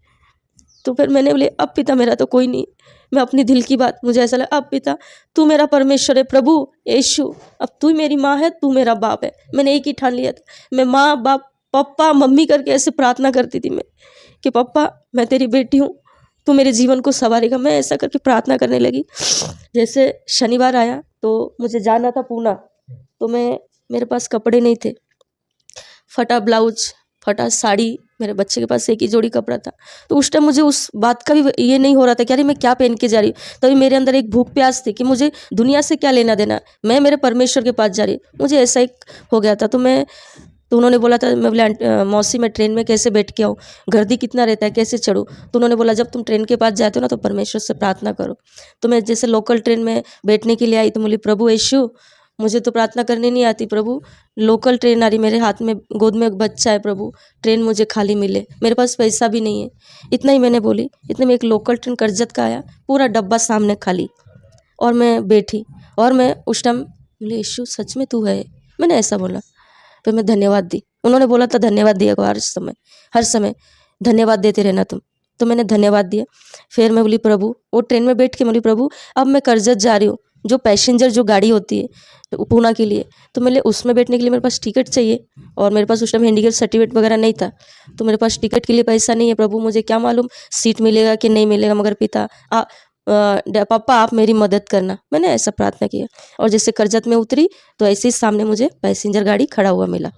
तो फिर मैंने बोले अब पिता मेरा तो कोई नहीं, मैं अपनी दिल की बात, मुझे ऐसा लगा अब पिता तू मेरा परमेश्वर है, प्रभु यीशु अब तू मेरी माँ है, तू मेरा बाप है। मैंने एक ही ठान लिया था, मैं माँ बाप पप्पा मम्मी करके ऐसे प्रार्थना करती थी मैं कि पप्पा मैं तेरी बेटी हूँ, तू मेरे जीवन को संवारेगा। मैं ऐसा करके प्रार्थना करने लगी। जैसे शनिवार आया तो मुझे जाना था पूना, तो मेरे पास कपड़े नहीं थे, फटा ब्लाउज, फटा साड़ी, मेरे बच्चे के पास एक ही जोड़ी कपड़ा था। तो उस टाइम मुझे उस बात का भी ये नहीं हो रहा था कि अरे मैं क्या पहन के जा रही हूँ। तभी मेरे अंदर एक भूख प्यास थी कि मुझे दुनिया से क्या लेना देना, मैं मेरे परमेश्वर के पास जा रही हूँ। मुझे ऐसा एक हो गया था। तो उन्होंने बोला था, मैं बोले मौसी मैं ट्रेन में कैसे बैठ के आऊँ, गर्दी कितना रहता है, कैसे चढ़ूँ? तो उन्होंने बोला जब तुम ट्रेन के पास जाते हो ना तो परमेश्वर से प्रार्थना करो। तो मैं जैसे लोकल ट्रेन में बैठने के लिए आई तो बोली प्रभु यीशु मुझे तो प्रार्थना करनी नहीं आती, प्रभु लोकल ट्रेन आ रही, मेरे हाथ में गोद में एक बच्चा है, प्रभु ट्रेन मुझे खाली मिले, मेरे पास पैसा भी नहीं है। इतना ही मैंने बोली। इतने में एक लोकल ट्रेन करजत का आया, पूरा डब्बा सामने खाली, और मैं बैठी, और मैं उस टाइम बोले यीशु सच में तू है, मैंने ऐसा बोला। फिर मैं धन्यवाद दी। उन्होंने बोला था धन्यवाद दिया को हर समय धन्यवाद देते रहना तुम। तो मैंने धन्यवाद दिया। फिर मैं बोली प्रभु, वो ट्रेन में बैठ के बोली प्रभु अब मैं करजत जा रही हूँ, जो पैसेंजर जो गाड़ी होती है पूना के लिए, तो मेरे उसमें बैठने के लिए मेरे पास टिकट चाहिए, और मेरे पास उस टाइम हैंडीकैप सर्टिफिकेट वगैरह नहीं था, तो मेरे पास टिकट के लिए पैसा नहीं है। प्रभु मुझे क्या मालूम सीट मिलेगा कि नहीं मिलेगा, मगर पिता पापा आप मेरी मदद करना। मैंने ऐसा प्रार्थना किया, और जैसे करजत में उतरी तो ऐसे ही सामने मुझे पैसेंजर गाड़ी खड़ा हुआ मिला,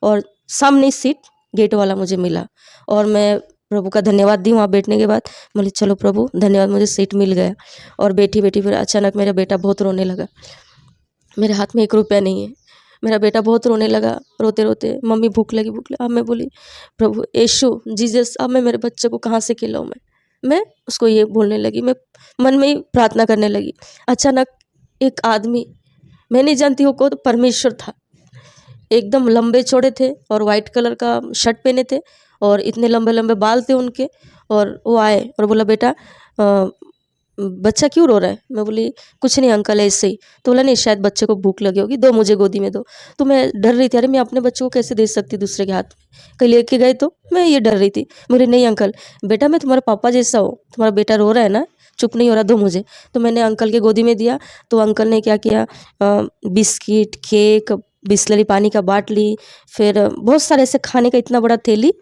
और सामने सीट गेट वाला मुझे मिला, और मैं प्रभु का धन्यवाद दी। वहाँ बैठने के बाद बोले चलो प्रभु धन्यवाद, मुझे सीट मिल गया। और बैठी बैठी फिर अचानक मेरा बेटा बहुत रोने लगा, मेरे हाथ में 1 रुपया नहीं है। मेरा बेटा बहुत रोने लगा, रोते रोते मम्मी भूख लगी। अब मैं बोली प्रभु यीशु जीसस अब मैं मेरे बच्चे को कहाँ से खिलाऊँ? मैं उसको ये बोलने लगी, मैं मन में ही प्रार्थना करने लगी। अचानक एक आदमी, मैं नहीं जानती वो कौन, परमेश्वर था, एकदम लंबे चौड़े थे और वाइट कलर का शर्ट पहने थे, और इतने लंबे लंबे बाल थे उनके। और वो आए और बोला बेटा बच्चा क्यों रो रहा है? मैं बोली कुछ नहीं अंकल ऐसे ही। तो बोला नहीं शायद बच्चे को भूख लगी होगी, दो मुझे गोदी में दो। तो मैं डर रही थी, अरे मैं अपने बच्चों को कैसे दे सकती दूसरे के हाथ में, कहीं लेके गए तो, मैं ये डर रही थी। बोले नहीं अंकल बेटा मैं तुम्हारा पापा जैसा हूँ, तुम्हारा बेटा रो रहा है ना, चुप नहीं हो रहा, दो मुझे। तो मैंने अंकल के गोदी में दिया। तो अंकल ने क्या किया, बिस्किट, केक, बिस्लरी पानी का बाटली, फिर बहुत सारे ऐसे खाने का इतना बड़ा थैली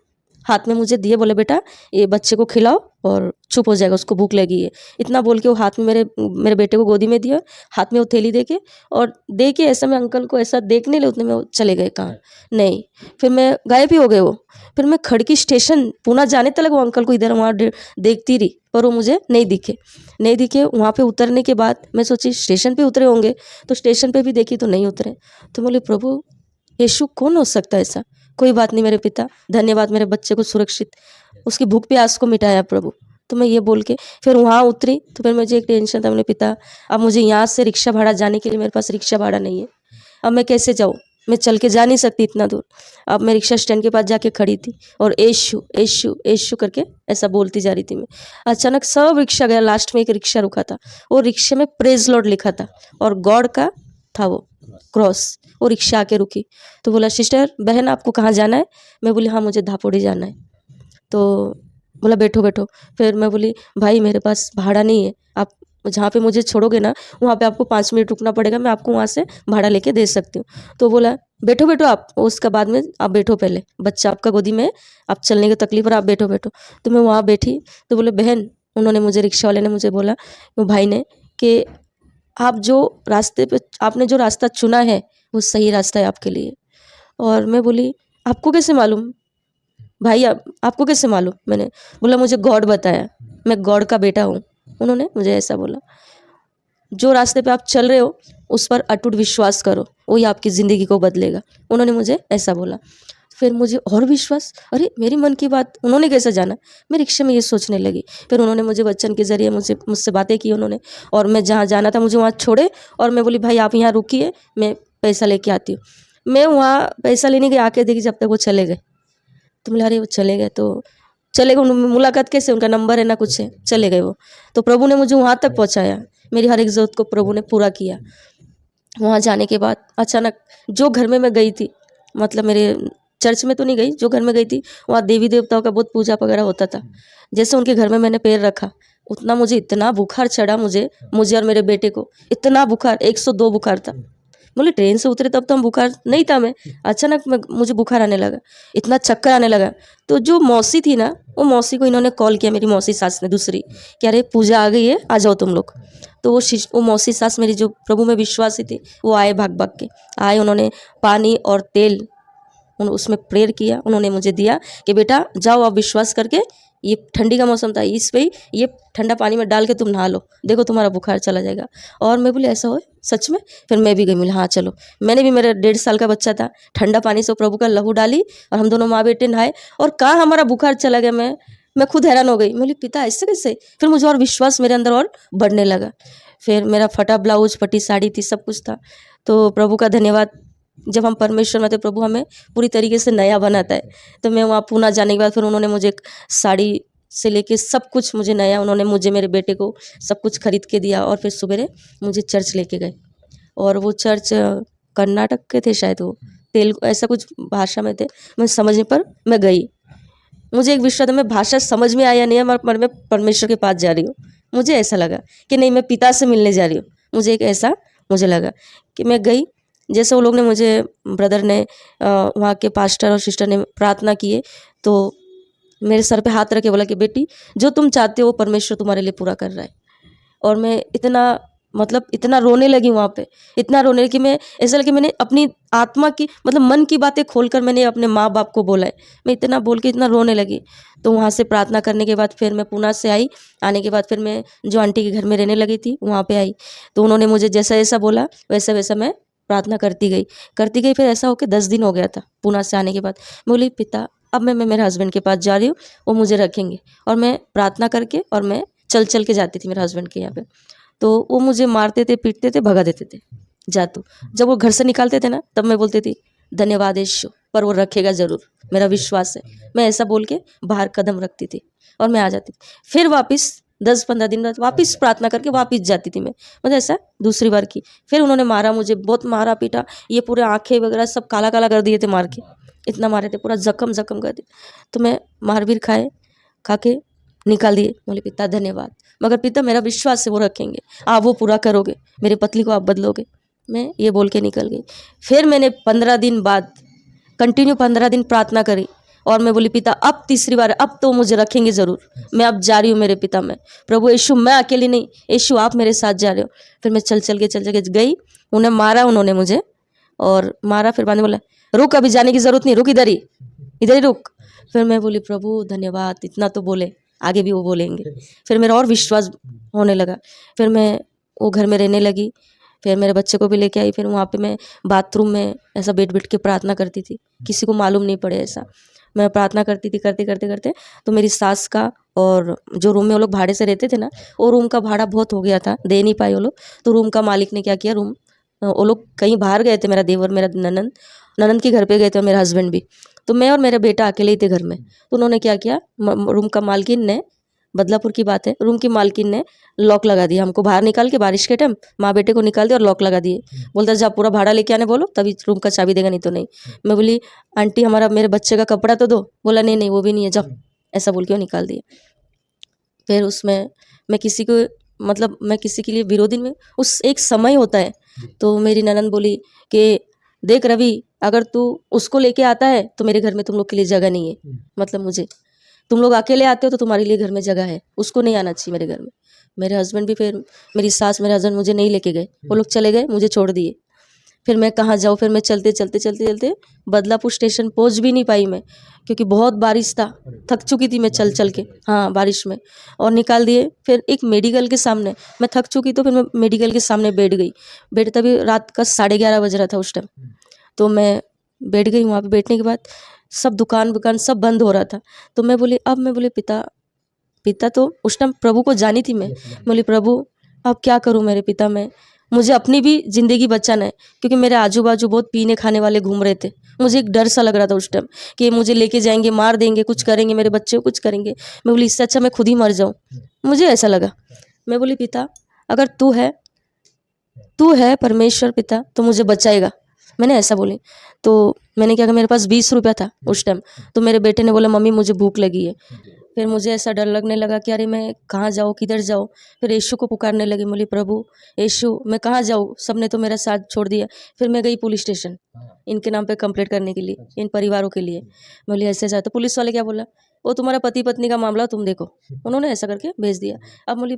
हाथ में मुझे दिए, बोले बेटा ये बच्चे को खिलाओ और चुप हो जाएगा, उसको भूख लगी है। इतना बोल के वो हाथ में मेरे बेटे को गोदी में दिया, हाथ में वो थैली दे के ऐसा मैं अंकल को ऐसा देखने ले, उतने में वो चले गए कहाँ नहीं। फिर मैं गायब ही हो गए वो। फिर मैं खड़की स्टेशन पूना जाने तक वो अंकल को इधर वहाँ देखती रही, पर वो मुझे नहीं दिखे। वहाँ पे उतरने के बाद मैं सोची स्टेशन पे उतरे होंगे, तो स्टेशन पे भी देखी तो नहीं उतरे। तो बोले प्रभु यीशु कौन हो सकता है ऐसा? कोई बात नहीं मेरे पिता, धन्यवाद मेरे बच्चे को सुरक्षित, उसकी भूख प्यास को मिटाया प्रभु। तो मैं ये बोल के फिर वहाँ उतरी। तो फिर मुझे एक टेंशन था, मेरे पिता अब मुझे यहाँ से रिक्शा भाड़ा जाने के लिए मेरे पास रिक्शा भाड़ा नहीं है, अब मैं कैसे जाऊँ, मैं चल के जा नहीं सकती इतना दूर। अब मैं रिक्शा स्टैंड के पास जाके खड़ी थी और यीशु यीशु यीशु करके ऐसा बोलती जा रही थी मैं। अचानक सब रिक्शा गया, लास्ट में एक रिक्शा रुका था, वो रिक्शे में प्रेज लॉर्ड लिखा था और गॉड का था वो क्रॉस। वो रिक्शा आके रुकी तो बोला, सिस्टर बहन आपको कहाँ जाना है? मैं बोली हाँ मुझे धापोड़ी जाना है। तो बोला बैठो बैठो। फिर मैं बोली भाई मेरे पास भाड़ा नहीं है, आप जहाँ पे मुझे छोड़ोगे ना वहाँ पे आपको 5 मिनट रुकना पड़ेगा, मैं आपको वहाँ से भाड़ा लेके दे सकती हूँ। तो बोला बैठो बैठो आप, उसका बाद में आप बैठो, पहले बच्चा आपका गोदी में, आप चलने की तकलीफ और आप बैठो बैठो। तो मैं वहाँ बैठी तो बोले बहन, उन्होंने मुझे, रिक्शा वाले ने मुझे बोला, वो भाई ने, कि आप जो रास्ते पे, आपने जो रास्ता चुना है वो सही रास्ता है आपके लिए। और मैं बोली आपको कैसे मालूम भाई, आपको कैसे मालूम? मैंने बोला मुझे गॉड बताया, मैं गॉड का बेटा हूँ। उन्होंने मुझे ऐसा बोला, जो रास्ते पे आप चल रहे हो उस पर अटूट विश्वास करो, वही आपकी ज़िंदगी को बदलेगा। उन्होंने मुझे ऐसा बोला। फिर मुझे और विश्वास, अरे मेरी मन की बात उन्होंने कैसे जाना? मैं रिक्शे में ये सोचने लगी। फिर उन्होंने मुझे वचन के ज़रिए मुझसे बातें की उन्होंने, और मैं जहाँ जाना था मुझे वहाँ छोड़े और मैं बोली भाई आप यहाँ रुकिए, मैं पैसा लेके आती हूँ। मैं वहाँ पैसा लेने के आके देखी जब तक वो चले गए। तो बोला अरे वो चले गए, तो चले गए, मुलाकात कैसे, उनका नंबर है ना कुछ है, चले गए वो। तो प्रभु ने मुझे वहाँ तक पहुँचाया, मेरी हर एक ज़रूरत को प्रभु ने पूरा किया। वहाँ जाने के बाद अचानक जो घर में मैं गई थी, मतलब मेरे चर्च में तो नहीं गई, जो घर में गई थी वहाँ देवी देवताओं का बहुत पूजा वगैरह होता था। जैसे उनके घर में मैंने पैर रखा, उतना मुझे इतना बुखार चढ़ा, मुझे और मेरे बेटे को इतना बुखार, 102 बुखार था। बोले ट्रेन से उतरे तब तो हम बुखार नहीं था, मैं अचानक मुझे बुखार आने लगा, इतना चक्कर आने लगा। तो जो मौसी थी ना, वो मौसी को इन्होंने कॉल किया, मेरी मौसी सास ने दूसरी, कि अरे पूजा आ गई है, आ जाओ तुम लोग। तो वो मौसी सास मेरी जो प्रभु में विश्वासी थी, वो आए, भाग भाग के आए। उन्होंने पानी और तेल उसमें प्रेयर किया, उन्होंने मुझे दिया कि बेटा जाओ आप विश्वास करके, ये ठंडी का मौसम था, इस पे ये ठंडा पानी में डाल के तुम नहा लो, देखो तुम्हारा बुखार चला जाएगा। और मैं बोली ऐसा हो सच में? फिर मैं भी गई, बोली हाँ चलो। मैंने भी, मेरा 1.5 साल का बच्चा था, ठंडा पानी से प्रभु का लहू डाली और हम दोनों माँ बेटे नहाए, और कहाँ हमारा बुखार चला गया। मैं खुद हैरान हो गई, मैं बोली पिता ऐसे कैसे? फिर मुझे और विश्वास मेरे अंदर और बढ़ने लगा। फिर मेरा फटा ब्लाउज, फटी साड़ी थी, सब कुछ था। तो प्रभु का धन्यवाद, जब हम परमेश्वर में थे प्रभु हमें पूरी तरीके से नया बनाता है। तो मैं वहाँ पूना जाने के बाद फिर उन्होंने मुझे एक साड़ी से लेके सब कुछ मुझे नया, उन्होंने मुझे, मेरे बेटे को सब कुछ खरीद के दिया। और फिर सुबह मुझे चर्च लेके गए, और वो चर्च कर्नाटक के थे शायद, वो तेलुगु ऐसा कुछ भाषा में थे, मैं समझने पर मैं गई। मुझे एक विश्वास, मैं भाषा समझ में आया नहीं है, मगर मैं परमेश्वर के पास जा रही हूँ। मुझे ऐसा लगा कि नहीं मैं पिता से मिलने जा रही हूँ, मुझे एक ऐसा मुझे लगा कि मैं गई। जैसे वो लोग ने मुझे, ब्रदर ने, वहाँ के पास्टर और सिस्टर ने प्रार्थना किए, तो मेरे सर पे हाथ रखे बोला कि बेटी जो तुम चाहते हो वो परमेश्वर तुम्हारे लिए पूरा कर रहा है। और मैं इतना रोने लगी वहाँ पे, इतना रोने लगी कि मैं, ऐसा लगा कि मैंने अपनी आत्मा की, मतलब मन की बातें खोलकर मैंने अपने माँ बाप को बोला है। मैं इतना बोल के इतना रोने लगी। तो वहाँ से प्रार्थना करने के बाद फिर मैं पुणे से आई। आने के बाद फिर मैं जो आंटी के घर में रहने लगी थी वहाँ पे आई। तो उन्होंने मुझे जैसा जैसा बोला वैसा वैसा मैं प्रार्थना करती गई। फिर ऐसा होकर 10 दिन हो गया था पुणे से आने के बाद। बोली पिता अब मैं मेरे हस्बैंड के पास जा रही हूँ, वो मुझे रखेंगे। और मैं प्रार्थना करके, और मैं चल के जाती थी मेरे हस्बैंड के यहाँ पे। तो वो मुझे मारते थे, पीटते थे, भगा देते थे। जातू जब वो घर से निकालते थे ना, तब मैं बोलती थी धन्यवाद यीशु, पर वो रखेगा ज़रूर, मेरा विश्वास है। मैं ऐसा बोल के बाहर कदम रखती थी और मैं आ जाती थी। फिर वापस 10-15 दिन बाद वापस प्रार्थना करके वापस जाती थी मैं, मतलब ऐसा दूसरी बार की। फिर उन्होंने मारा मुझे, बहुत मारा पीटा, ये पूरे आँखें वगैरह सब काला काला कर दिए थे मार के, इतना मारे थे, पूरा जख्म कर दिए। तो मैं मार भी खा के निकाल दिए। बोले पिता धन्यवाद, मगर पिता मेरा विश्वास है वो रखेंगे, आप वो पूरा करोगे, मेरे पतली को आप बदलोगे। मैं ये बोल के निकल गई। फिर मैंने 15 दिन बाद कंटिन्यू 15 दिन प्रार्थना करी, और मैं बोली पिता अब तीसरी बार, अब तो मुझे रखेंगे ज़रूर, मैं अब जा रही हूँ मेरे पिता में। प्रभु यीशु मैं अकेली नहीं, यीशु आप मेरे साथ जा रहे हो। फिर मैं चल के गई। उन्हें मारा, उन्होंने मुझे और मारा। फिर बाद में बोला रुक, अभी जाने की ज़रूरत नहीं, रुक इधर ही रुक। फिर मैं बोली प्रभु धन्यवाद, इतना तो बोले, आगे भी वो बोलेंगे। फिर मेरा और विश्वास होने लगा। फिर मैं वो घर में रहने लगी। फिर मेरे बच्चे को भी लेके आई। फिर वहाँ पे मैं बाथरूम में ऐसा बैठ के प्रार्थना करती थी, किसी को मालूम नहीं पड़े ऐसा। मैं प्रार्थना करती थी, करते तो मेरी सास का, और जो रूम में वो लोग भाड़े से रहते थे ना, वो रूम का भाड़ा बहुत हो गया था, दे नहीं पाए वो लोग। तो रूम का मालिक ने क्या किया, रूम वो लोग कहीं बाहर गए थे, मेरा देवर मेरा ननंद के घर पे गए थे और मेरा हस्बैंड भी। तो मैं और मेरा बेटा अकेले ही थे घर में। तो उन्होंने क्या किया, रूम का मालकिन ने, बदलापुर की बात है, रूम की मालकिन ने लॉक लगा दिया हमको बाहर निकाल के, बारिश के टाइम माँ बेटे को निकाल दिया और लॉक लगा दिए। बोलता जा पूरा भाड़ा लेके आने बोलो तभी रूम का चाबी देगा, नहीं तो नहीं। मैं बोली आंटी हमारा मेरे बच्चे का कपड़ा तो दो। बोला नहीं नहीं वो भी नहीं है, जाओ, ऐसा बोल के वो निकाल दिया। फिर उसमें मैं किसी को मतलब मैं किसी के लिए विरोधी में, उस एक समय होता है। तो मेरी ननंद बोली कि देख रवि, अगर तू उसको लेके आता है तो मेरे घर में तुम लोग के लिए जगह नहीं है। मतलब मुझे, तुम लोग अकेले आते हो तो तुम्हारे लिए घर में जगह है, उसको नहीं आना चाहिए मेरे घर में। मेरे हस्बैंड भी, फिर मेरी सास मेरे हस्बैंड मुझे नहीं लेके गए, वो लोग चले गए, मुझे छोड़ दिए। फिर मैं कहाँ जाऊँ, फिर मैं चलते चलते चलते चलते बदलापुर स्टेशन पहुँच भी नहीं पाई मैं, क्योंकि बहुत बारिश था, थक चुकी थी मैं चल चल के, हाँ बारिश में, और निकाल दिए। फिर एक मेडिकल के सामने मैं थक चुकी, तो फिर मैं मेडिकल के सामने बैठ गई। बैठ तभी रात का 11:30 बज रहा था उस टाइम। तो मैं बैठ गई, वहाँ पे बैठने के बाद सब दुकान सब बंद हो रहा था। तो मैं बोली पिता तो उस टाइम प्रभु को जानी थी मैं। बोली प्रभु अब क्या करूँ मेरे पिता, मैं मुझे अपनी भी ज़िंदगी बचाना है, क्योंकि मेरे आजू बाजू बहुत पीने खाने वाले घूम रहे थे। मुझे एक डर सा लग रहा था उस टाइम कि मुझे लेके जाएंगे, मार देंगे, कुछ करेंगे, मेरे बच्चे को कुछ करेंगे। मैं बोली इससे अच्छा मैं खुद ही मर जाऊँ, मुझे ऐसा लगा। मैं बोली पिता अगर तू है परमेश्वर पिता तो मुझे बचाएगा, मैंने ऐसा बोली। तो मैंने क्या कहा, मेरे पास 20 रुपया था उस टाइम। तो मेरे बेटे ने बोला मम्मी मुझे भूख लगी है। फिर मुझे ऐसा डर लगने लगा कि अरे मैं कहाँ जाऊँ, किधर जाऊँ। फिर यीशु को पुकारने लगी, बोली प्रभु यीशु मैं कहाँ जाऊँ, सबने तो मेरा साथ छोड़ दिया। फिर मैं गई पुलिस स्टेशन इनके नाम पे कंप्लेंट करने के लिए, इन परिवारों के लिए। बोली ऐसे तो पुलिस वाले क्या बोला, वो तुम्हारा पति पत्नी का मामला तुम देखो, उन्होंने ऐसा करके भेज दिया। अब बोली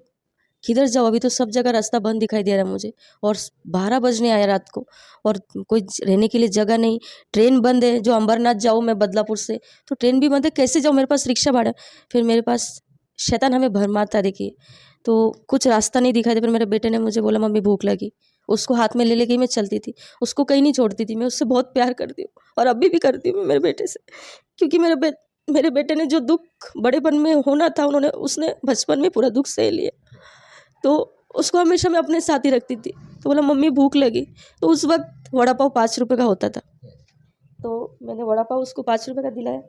किधर जाओ, अभी तो सब जगह रास्ता बंद दिखाई दे रहा है मुझे, और 12 बजने आया रात को, और कोई रहने के लिए जगह नहीं, ट्रेन बंद है। जो अंबरनाथ जाऊँ मैं बदलापुर से, तो ट्रेन भी बंद है, कैसे जाऊँ, मेरे पास रिक्शा भाड़ा। फिर मेरे पास शैतान हमें भरमाता, देखिए तो कुछ रास्ता नहीं दिखाई दे। फिर मेरे बेटे ने मुझे बोला मम्मी भूख लगी, उसको हाथ में ले लेके मैं चलती थी, उसको कहीं नहीं छोड़ती थी। मैं उससे बहुत प्यार करती हूँ और अभी भी करती हूँ मेरे बेटे से, क्योंकि मेरे बेटे ने जो दुख बड़ेपन में होना था, उसने बचपन में पूरा दुख सह लिया। तो उसको हमेशा मैं अपने साथ ही रखती थी। तो बोला मम्मी भूख लगी, तो उस वक्त वड़ा पाव 5 रुपये का होता था, तो मैंने वड़ा पाव उसको 5 रुपये का दिलाया।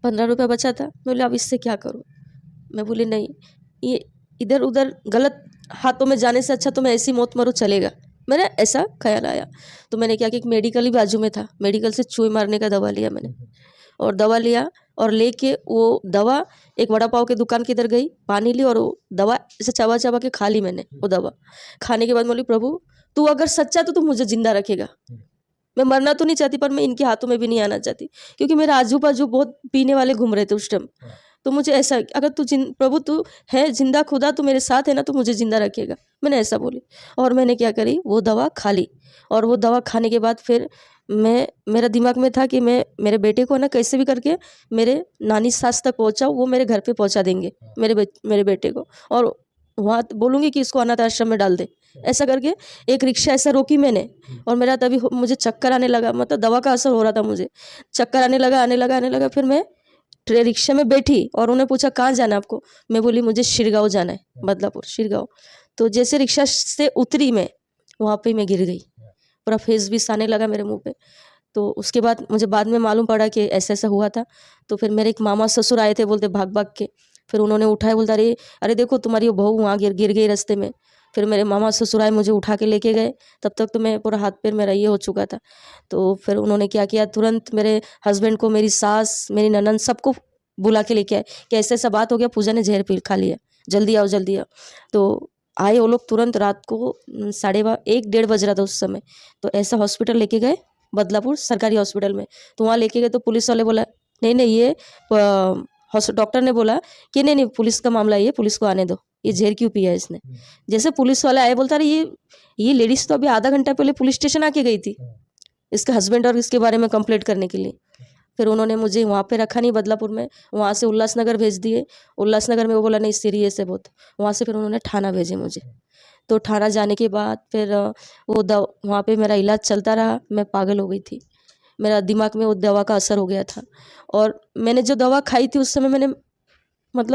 15 रुपये बचा था। मैं बोली अब इससे क्या करूँ। मैं बोली नहीं, ये इधर उधर गलत हाथों में जाने से अच्छा तो मैं ऐसी मौत मरूँ चलेगा, मेरा ऐसा ख्याल आया। तो मैंने क्या कि एक मेडिकल ही बाजू में था, मेडिकल से चूहे मारने का दवा लिया मैंने, और दवा लिया और लेके वो दवा एक वड़ा पाव के दुकान के इधर गई, पानी ली और वो दवा ऐसे चबा चबा के खा ली मैंने। वो दवा खाने के बाद बोली प्रभु तू अगर सच्चा तो तू मुझे जिंदा रखेगा, मैं मरना तो नहीं चाहती पर मैं इनके हाथों में भी नहीं आना चाहती, क्योंकि मेरे आजू बाजू बहुत पीने वाले घूम रहे थे उस टाइम। तो मुझे ऐसा अगर प्रभु तू है जिंदा खुदा, तू मेरे साथ है ना, तो मुझे जिंदा रखेगा, मैंने ऐसा बोली। और मैंने क्या करी, वो दवा खा ली। और वो दवा खाने के बाद फिर मेरा दिमाग में था कि मैं मेरे बेटे को ना कैसे भी करके मेरे नानी सास तक पहुँचाऊँ, वो मेरे घर पे पहुँचा देंगे मेरे बेटे को, और वहाँ बोलूँगी कि इसको अनाथ आश्रम में डाल दे। ऐसा करके एक रिक्शा ऐसा रोकी मैंने, और मेरा तभी मुझे चक्कर आने लगा, मतलब दवा का असर हो रहा था, मुझे चक्कर आने लगा। फिर मैं रिक्शा में बैठी और उन्हें पूछा कहाँ जाना है आपको। मैं बोली मुझे शिरगांव जाना है, बदलापुर शिरगांव। तो जैसे रिक्शा से उतरी मैं, वहाँ पे मैं गिर गई, पूरा फेस भी आने लगा मेरे मुंह पे। तो उसके बाद मुझे बाद में मालूम पड़ा कि ऐसा ऐसा हुआ था। तो फिर मेरे एक मामा ससुर आए थे, बोलते भाग भाग के, फिर उन्होंने उठाया, बोलता अरे देखो तुम्हारी वो बहू वहाँ गिर गई रास्ते में। फिर मेरे मामा ससुर आए, मुझे उठा के लेके गए। तब तक तो मैं पूरा हाथ पैर मेरा ये हो चुका था। तो फिर उन्होंने क्या किया, तुरंत मेरे हस्बैंड को, मेरी सास, मेरी ननंद, सबको बुला के लेके आए कि ऐसा ऐसा बात हो गया, पूजा ने जहर पी खा लिया, जल्दी आओ जल्दी आओ। तो आए वो लोग तुरंत, रात को 1:30 बज रहा था उस समय। तो ऐसा हॉस्पिटल लेके गए, बदलापुर सरकारी हॉस्पिटल में। तो वहाँ लेके गए तो पुलिस वाले बोला नहीं ये डॉक्टर ने बोला कि नहीं पुलिस का मामला है, ये पुलिस को आने दो, ये जहर क्यों पिया है इसने। जैसे पुलिस वाला आए, बोलता रहे ये लेडीज तो अभी आधा घंटा पहले पुलिस स्टेशन आके गई थी इसके हस्बैंड और इसके बारे में कंप्लेंट करने के लिए। फिर उन्होंने मुझे वहाँ पे रखा नहीं बदलापुर में, वहाँ से उल्लासनगर भेज दिए। उल्लासनगर में वो बोला नहीं सीरियस है बहुत, वहाँ से फिर उन्होंने थाना भेजे मुझे। तो थाना जाने के बाद फिर वहाँ पे मेरा इलाज चलता रहा। मैं पागल हो गई थी, मेरा दिमाग में वो दवा का असर हो गया था। और मैंने जो दवा खाई थी उस समय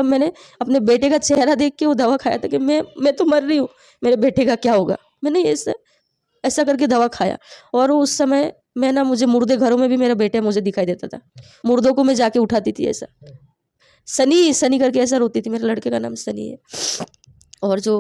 मैंने अपने बेटे का चेहरा देख के वो दवा खाया था कि मैं तो मर रही हूँ, मेरे बेटे का क्या होगा। मैंने ये सब ऐसा करके दवा खाया। और उस समय मैं ना, मुझे मुर्दे घरों में भी मेरा बेटा मुझे दिखाई देता था, मुर्दों को मैं जाके उठाती थी। ऐसा सनी सनी करके ऐसा रोती थी। मेरे लड़के का नाम सनी है। और जो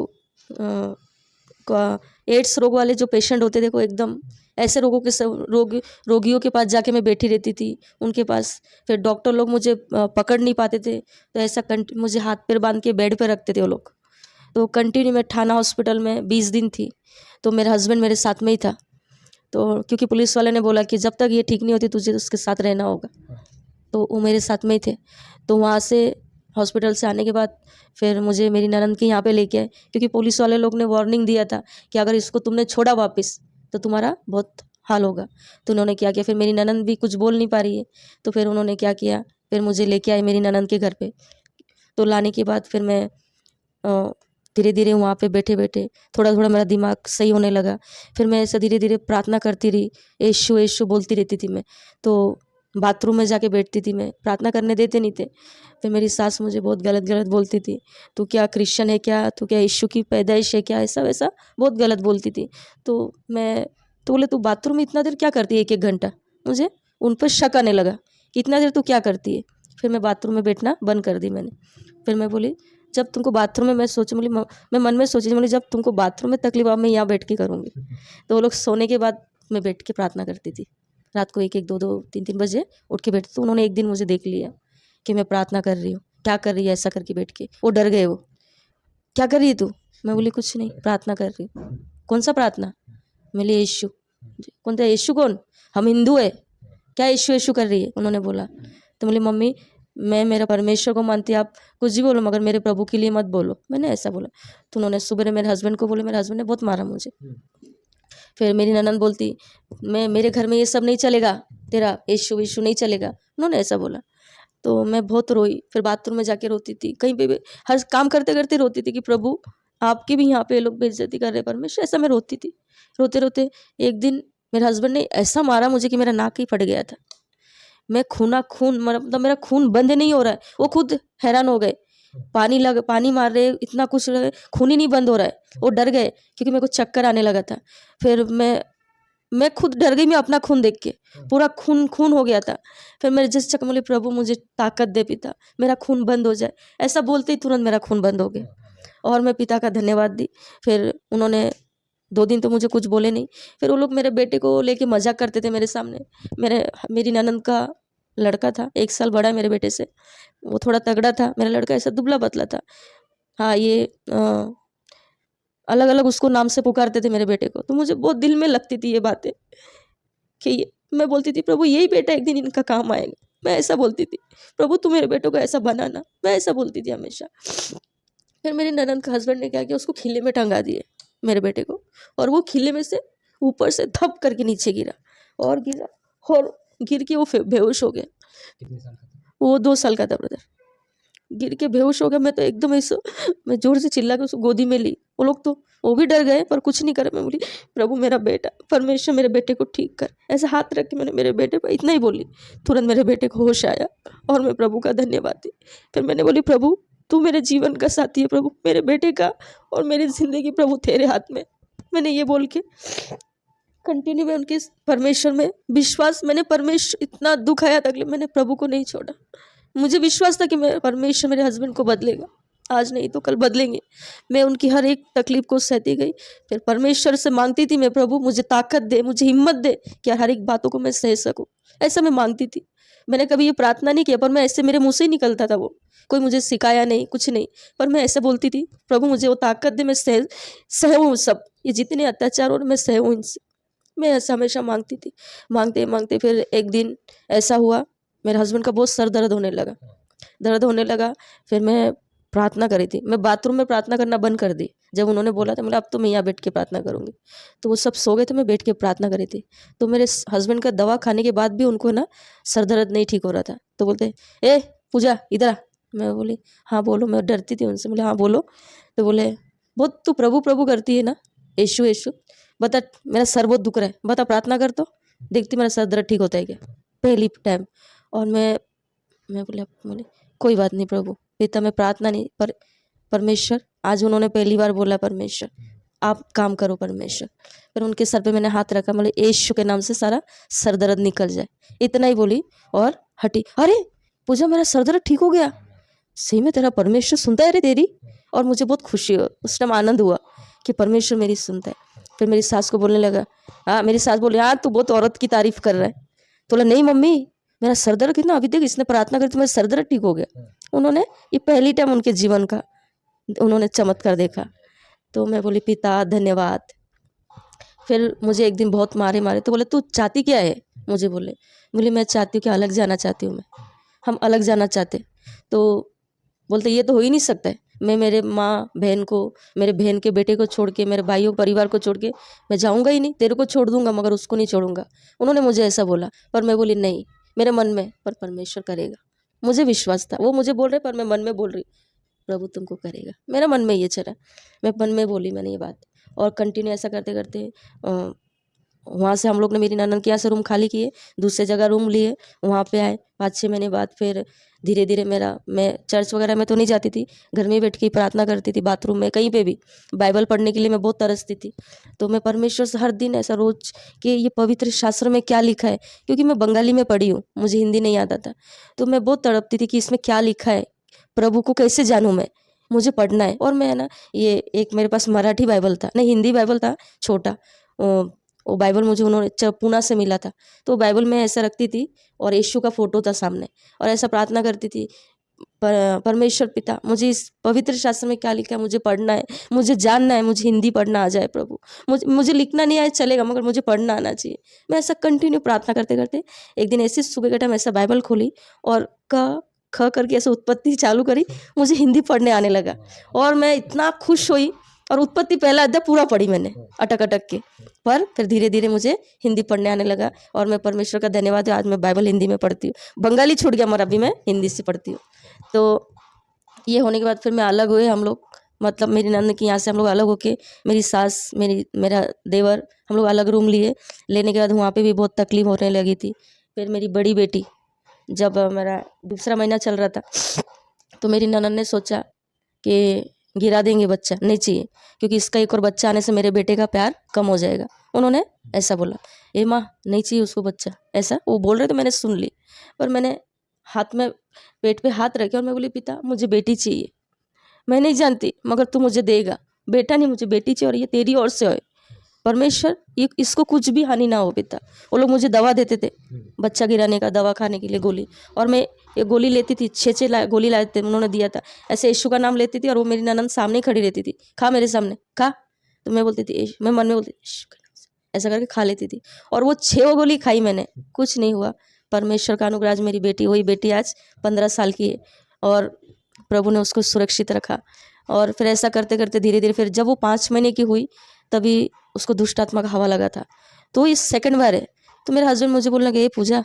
एड्स रोग वाले जो पेशेंट होते थे, वो एकदम ऐसे रोगों के रोगियों के पास जाके मैं बैठी रहती थी उनके पास। फिर डॉक्टर लोग मुझे पकड़ नहीं पाते थे, तो ऐसा मुझे हाथ पैर बांध के बेड पे रखते थे वो लोग। तो कंटिन्यू मैं थाना हॉस्पिटल में 20 दिन थी। तो मेरा हस्बैंड मेरे साथ में ही था। तो क्योंकि पुलिस वाले ने बोला कि जब तक ये ठीक नहीं होती तुझे उसके साथ रहना होगा, तो वो मेरे साथ में ही थे। तो वहाँ से हॉस्पिटल से आने के बाद फिर मुझे मेरी ननंद के यहाँ पे लेके आए, क्योंकि पुलिस वाले लोग ने वार्निंग दिया था कि अगर इसको तुमने छोड़ा वापस तो तुम्हारा बहुत हाल होगा। तो उन्होंने क्या किया, फिर मेरी ननंद भी कुछ बोल नहीं पा रही है, तो फिर उन्होंने क्या किया, फिर मुझे लेके आए मेरी ननंद के घर पे। तो लाने के बाद फिर मैं धीरे धीरे वहाँ पे बैठे बैठे थोड़ा थोड़ा मेरा दिमाग सही होने लगा। फिर मैं ऐसा धीरे धीरे प्रार्थना करती रही, यीशु यीशु बोलती रहती थी मैं। तो बाथरूम में जाके बैठती थी, मैं प्रार्थना करने देते नहीं थे। फिर मेरी सास मुझे बहुत गलत गलत बोलती थी, तू क्या क्रिश्चियन है क्या, तू क्या यीशु की पैदाइश है क्या, ऐसा वैसा बहुत गलत बोलती थी। तो बोले तू बाथरूम में इतना देर क्या करती है, 1-1 घंटा। मुझे उन पर शक आने लगा कि इतना देर तू क्या करती है। फिर मैं बाथरूम में बैठना बंद कर दी मैंने। फिर मैं बोली जब तुमको बाथरूम में, मैं मन में सोची बोली जब तुमको बाथरूम में तकलीफ मैं यहाँ बैठ के करूँगी। तो वो लोग सोने के बाद मैं बैठ के प्रार्थना करती थी। रात को 1-1, 2-2, 3-3 बजे उठ के बैठती। तो उन्होंने एक दिन मुझे देख लिया कि मैं प्रार्थना कर रही हूँ, क्या कर रही है ऐसा करके बैठ के। वो डर गए, वो क्या कर रही है तू। मैं बोली कुछ नहीं, प्रार्थना कर रही हूँ। कौन सा प्रार्थना। मैं बोली यीशु। कौन था यीशु, कौन, हम हिंदू है क्या यीशु यीशु कर रही है। उन्होंने बोला। तो बोली मम्मी मैं मेरा परमेश्वर को मानती, आप कुछ भी बोलो मगर मेरे प्रभु के लिए मत बोलो। मैंने ऐसा बोला। तो उन्होंने सुबह मेरे हस्बैंड को बोले, मेरे हस्बैंड ने बहुत मारा मुझे। फिर मेरी ननंद बोलती मेरे घर में ये सब नहीं चलेगा, तेरा यीशु यीशु नहीं चलेगा। उन्होंने ऐसा बोला। तो मैं बहुत रोई। फिर बाथरूम में जाके रोती थी, कहीं पे भी हर काम करते करते रोती थी कि प्रभु आपकी भी यहाँ पे ये लोग बेइज्जती कर रहे परमेश्वर। ऐसा मैं रोती थी। रोते रोते एक दिन मेरे हस्बैंड ने ऐसा मारा मुझे कि मेरा नाक ही फट गया था। मैं खून मतलब मेरा खून बंद नहीं हो रहा है। वो खुद हैरान हो गए, पानी मार रहे, इतना कुछ खून ही नहीं बंद हो रहा है। वो डर गए क्योंकि मेरे को चक्कर आने लगा था। फिर मैं खुद डर गई, मैं अपना खून देख के, पूरा खून हो गया था। फिर मेरे जिस चक्कर बोले प्रभु मुझे ताकत दे पिता, मेरा खून बंद हो जाए। ऐसा बोलते ही तुरंत मेरा खून बंद हो गया और मैं पिता का धन्यवाद दी। फिर उन्होंने 2 दिन तो मुझे कुछ बोले नहीं। फिर वो लोग मेरे बेटे को लेके मजाक करते थे मेरे सामने। मेरी ननंद का लड़का था, 1 साल बड़ा है मेरे बेटे से। वो थोड़ा तगड़ा था, मेरा लड़का ऐसा दुबला पतला था। हाँ, ये अलग अलग उसको नाम से पुकारते थे मेरे बेटे को। तो मुझे बहुत दिल में लगती थी ये बातें कि मैं बोलती थी प्रभु यही बेटा एक दिन इनका काम आएगा। मैं ऐसा बोलती थी, प्रभु तू मेरे बेटों को ऐसा बनाना। मैं ऐसा बोलती थी हमेशा। फिर मेरी ननंद का हस्बैंड ने क्या किया, उसको खिल्ले में टंगा दिए मेरे बेटे को, और वो खिल्ले में से ऊपर से धप करके नीचे गिरा और गिर के वो बेहोश हो गया। वो 2 साल का था ब्रदर। गिर के बेहोश हो गया। मैं तो एकदम ऐसा, मैं जोर से चिल्ला के उसको गोदी में ली। वो लोग तो वो भी डर गए पर कुछ नहीं करे। मैं बोली प्रभु मेरा बेटा, परमेश्वर मेरे बेटे को ठीक कर। ऐसे हाथ रख के मैंने मेरे बेटे पर इतना ही बोली। तुरंत मेरे बेटे को होश आया और मैं प्रभु का धन्यवाद दी। फिर मैंने बोली प्रभु तू मेरे जीवन का साथी है, प्रभु मेरे बेटे का और मेरी जिंदगी प्रभु तेरे हाथ में। मैंने ये बोल के कंटिन्यू में उनके परमेश्वर में विश्वास, मैंने परमेश्वर इतना दुख आया था, मैंने प्रभु को नहीं छोड़ा। मुझे विश्वास था कि मेरा परमेश्वर मेरे हस्बैंड को बदलेगा, आज नहीं तो कल बदलेंगे। मैं उनकी हर एक तकलीफ को सहती गई। फिर परमेश्वर से मांगती थी मैं, प्रभु मुझे ताकत दे, मुझे हिम्मत दे कि हर एक बातों को मैं सह सकूं। ऐसा मैं मांगती थी। मैंने कभी ये प्रार्थना नहीं किया पर मैं ऐसे मेरे मुंह से ही निकलता था। वो कोई मुझे सिखाया नहीं, कुछ नहीं, पर मैं ऐसे बोलती थी प्रभु मुझे वो ताकत दे, मैं सहूँ सब, ये जितने अत्याचार और मैं सहूँ इनसे। मैं ऐसा हमेशा मांगती थी। मांगते मांगते फिर एक दिन ऐसा हुआ, मेरे हस्बैंड का बहुत सर दर्द होने लगा। फिर मैं प्रार्थना करी थी। मैं बाथरूम में प्रार्थना करना बंद कर दी जब उन्होंने बोला था। मतलब अब तो मैं यहाँ बैठ के प्रार्थना करूँगी। तो वो सब सो गए थे, मैं बैठ के प्रार्थना करी थी। तो मेरे हस्बैंड का दवा खाने के बाद भी उनको ना सर दर्द नहीं ठीक हो रहा था। तो बोलते ए पूजा इधर आ। मैं बोली हाँ बोलो। मैं डरती थी उनसे। बोले हाँ बोलो। तो बोले बहुत तू प्रभु प्रभु करती है ना, यीशु यीशु, बता मेरा सर बहुत दुख रहा है, बता प्रार्थना कर तो देखती मेरा सर दर्द ठीक होता है क्या, पहली टाइम। और मैं बोले कोई बात नहीं प्रभु, पिता मैं प्रार्थना नहीं पर परमेश्वर, आज उन्होंने पहली बार बोला परमेश्वर आप काम करो परमेश्वर। फिर उनके सर पे मैंने हाथ रखा, बोले यीशु के नाम से सारा सर दर्द निकल जाए, इतना ही बोली और हटी। अरे पूजा, मेरा सर दर्द ठीक हो गया, सही में तेरा परमेश्वर सुनता है रे तेरी। और मुझे बहुत खुशी हुआ, उस टाइम आनंद हुआ कि परमेश्वर मेरी सुनता है। फिर मेरी सास को बोलने लगा, हाँ, मेरी सास बोली, हाँ तू बहुत औरत की तारीफ कर रहा है। तो बोला नहीं मम्मी, मेरा सर दर्द कितना, अभी तक इसने प्रार्थना करी तो मेरा सर दर्द ठीक हो गया। उन्होंने ये पहली टाइम उनके जीवन का उन्होंने चमत्कार देखा। तो मैं बोली पिता धन्यवाद। फिर मुझे एक दिन बहुत मारे मारे, तो बोले तू चाहती क्या है, मुझे बोली मैं चाहती हूँ कि अलग जाना चाहती हूँ, हम अलग जाना चाहते। तो बोलते ये तो हो ही नहीं सकता है, मैं मेरे माँ बहन को, मेरे बहन के बेटे को छोड़ के, मेरे भाइयों परिवार को छोड़ के मैं जाऊँगा ही नहीं, तेरे को छोड़ दूंगा मगर उसको नहीं छोड़ूंगा। उन्होंने मुझे ऐसा बोला, पर मैं बोली नहीं, मेरे मन में पर परमेश्वर करेगा, मुझे विश्वास था। वो मुझे बोल रहे पर मैं मन में बोल रही प्रभु तुमको करेगा, मेरा मन में ये चला, मैं मन में बोली मैंने ये बात। और कंटिन्यू ऐसा करते करते वहाँ से हम लोग ने मेरी ननद के यहाँ से रूम खाली किए, दूसरे जगह रूम लिए, वहाँ पे आए। 5-6 महीने बाद फिर धीरे धीरे मैं चर्च वगैरह में तो नहीं जाती थी, घर में बैठ के ही प्रार्थना करती थी, बाथरूम में कहीं पे भी। बाइबल पढ़ने के लिए मैं बहुत तरसती थी, तो मैं परमेश्वर से हर दिन ऐसा रोज कि ये पवित्र शास्त्र में क्या लिखा है, क्योंकि मैं बंगाली में पढ़ी हूँ, मुझे हिंदी नहीं आता था, तो मैं बहुत तड़पती थी कि इसमें क्या लिखा है, प्रभु को कैसे जानूँ मैं, मुझे पढ़ना है। और मैं ना ये एक मेरे पास मराठी बाइबल था, नहीं हिंदी बाइबल था छोटा, वो बाइबल मुझे उन्होंने पूना से मिला था, तो बाइबल में ऐसा रखती थी और यीशु का फोटो था सामने, और ऐसा प्रार्थना करती थी, परमेश्वर पिता मुझे इस पवित्र शास्त्र में क्या लिखा है मुझे पढ़ना है, मुझे जानना है, मुझे हिंदी पढ़ना आ जाए प्रभु, मुझे लिखना नहीं आए चलेगा मगर मुझे पढ़ना आना चाहिए। मैं ऐसा कंटिन्यू प्रार्थना करते करते एक दिन ऐसे सुबह के टाइम ऐसा बाइबल खोली और क ख करके ऐसे उत्पत्ति चालू करी, मुझे हिंदी पढ़ने आने लगा और मैं इतना खुश हुई। और उत्पत्ति पहला अध्याय पूरा पढ़ी मैंने अटक अटक के, पर फिर धीरे धीरे मुझे हिंदी पढ़ने आने लगा। और मैं परमेश्वर का धन्यवाद है, आज मैं बाइबल हिंदी में पढ़ती हूँ, बंगाली छूट गया मगर अभी मैं हिंदी से पढ़ती हूँ। तो ये होने के बाद फिर मैं अलग हुए, हम लोग मतलब मेरी नंद के यहाँ से हम लोग अलग होके, मेरी सास मेरा देवर, हम लोग अलग रूम लेने के बाद वहाँ पे भी बहुत तकलीफ होने लगी थी। फिर मेरी बड़ी बेटी, जब मेरा दूसरा महीना चल रहा था, तो मेरी ननद ने सोचा कि गिरा देंगे बच्चा, नहीं चाहिए, क्योंकि इसका एक और बच्चा आने से मेरे बेटे का प्यार कम हो जाएगा। उन्होंने ऐसा बोला, ए माँ नहीं चाहिए उसको बच्चा, ऐसा वो बोल रहे तो मैंने सुन ली। पर मैंने हाथ में पेट पे हाथ रखे और मैं बोली पिता मुझे बेटी चाहिए, मैं नहीं जानती मगर तू मुझे देगा, बेटा नहीं मुझे बेटी चाहिए, और ये तेरी ओर से है परमेश्वर, ये इसको कुछ भी हानि ना हो पिता। वो लोग मुझे दवा देते थे बच्चा गिराने का, दवा खाने के लिए गोली, और मैं ये गोली लेती थी, 6 गोली लाए थे उन्होंने दिया था, ऐसे यीशु का नाम लेती थी और वो मेरी ननद सामने खड़ी रहती थी, खा मेरे सामने खा, तो मैं बोलती थी, मैं मन में बोलती यीशु के नाम से, ऐसा करके खा लेती थी। और वो 6 गोली खाई मैंने, कुछ नहीं हुआ। परमेश्वर का अनुग्रह, आज मेरी बेटी, वही बेटी आज 15 साल की है और प्रभु ने उसको सुरक्षित रखा। और फिर ऐसा करते करते धीरे धीरे फिर जब वो 5 महीने की हुई तभी उसको दुष्ट आत्मा का हवा लगा था, तो ये सेकंड बार है। तो मेरे हस्बैंड मुझे बोलने लगे, ये पूजा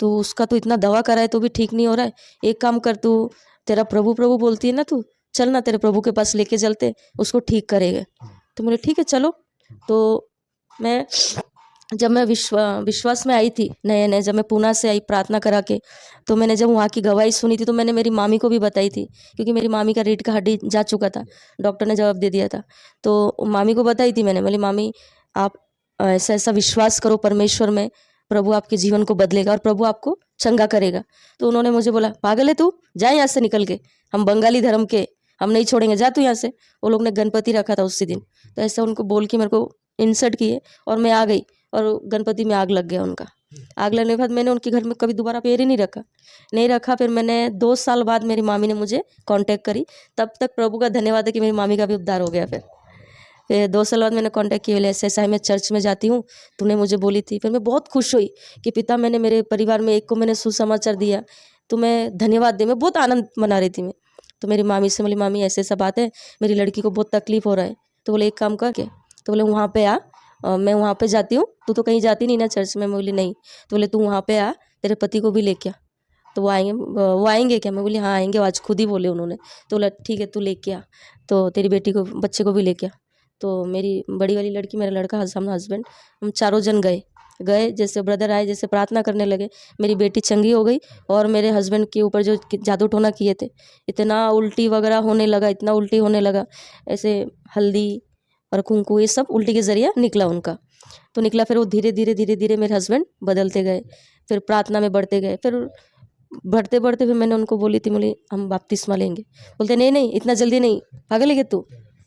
तो उसका तो इतना दवा करा है तो भी ठीक नहीं हो रहा है, एक काम कर, तू तेरा प्रभु प्रभु बोलती है ना, तू चल ना तेरे प्रभु के पास लेके चलते, उसको ठीक करेगा। तो बोले ठीक है चलो। तो जब मैं विश्वास में आई थी नए नए, जब मैं पूना से आई प्रार्थना करा के, तो मैंने जब वहाँ की गवाही सुनी थी तो मैंने मेरी मामी को भी बताई थी, क्योंकि मेरी मामी का रीढ़ का हड्डी जा चुका था, डॉक्टर ने जवाब दे दिया था। तो मामी को बताई थी मैंने, बोली मामी आप ऐसा ऐसा विश्वास करो परमेश्वर में, प्रभु आपके जीवन को बदलेगा और प्रभु आपको चंगा करेगा। तो उन्होंने मुझे बोला पागल है तू, जा यहाँ से निकल के, हम बंगाली धर्म के, हम नहीं छोड़ेंगे, जा तू यहाँ से। वो लोग ने गणपति रखा था उसी दिन, तो ऐसा उनको बोल के मेरे को इंसर्ट किए और मैं आ गई, और गणपति में आग लग गया उनका। आग लगने के बाद मैंने उनके घर में कभी दोबारा पैर ही नहीं रखा। फिर मैंने 2 साल बाद मेरी मामी ने मुझे कांटेक्ट करी, तब तक प्रभु का धन्यवाद है कि मेरी मामी का भी उद्धार हो गया। फिर 2 साल बाद मैंने कांटेक्ट किया, बोले ऐसा है मैं चर्च में जाती हूँ, तूने मुझे बोली थी। फिर मैं बहुत खुश हुई कि पिता मैंने मेरे परिवार में एक को मैंने सुसमाचार दिया, तो मैं धन्यवाद दे, मैं बहुत आनंद मना रही थी मैं। तो मेरी मामी से बोली मामी ऐसे ऐसा बात है, मेरी लड़की को बहुत तकलीफ हो रहा है। तो बोले एक काम कर के, तो बोले वहाँ पे आ, मैं वहाँ पे जाती हूँ, तू तो कहीं जाती नहीं ना चर्च में। मैं बोली नहीं। तो बोले तू वहाँ पे आ, तेरे पति को भी लेके आ। तो वो आएंगे क्या? मैं बोली हाँ आएंगे, आज खुद ही बोले उन्होंने। तो बोला ठीक है तू लेके आ, तो तेरी बेटी को बच्चे को भी लेके आ। तो मेरी बड़ी वाली लड़की, मेरा लड़का, हम हस्बैंड, हम चारों जन गए। जैसे ब्रदर आए, जैसे प्रार्थना करने लगे, मेरी बेटी चंगी हो गई। और मेरे हस्बैंड के ऊपर जो जादू टोना किए थे, इतना उल्टी वगैरह होने लगा, इतना उल्टी होने लगा, ऐसे हल्दी और कुंकू ये सब उल्टी के जरिए निकला उनका। तो निकला, फिर वो धीरे धीरे धीरे धीरे मेरे हस्बैंड बदलते गए, फिर प्रार्थना में बढ़ते गए। फिर बढ़ते बढ़ते फिर मैंने उनको बोली थी, बोली हम बपतिस्मा लेंगे। बोलते नहीं नहीं इतना जल्दी नहीं, पागल है क्या तू।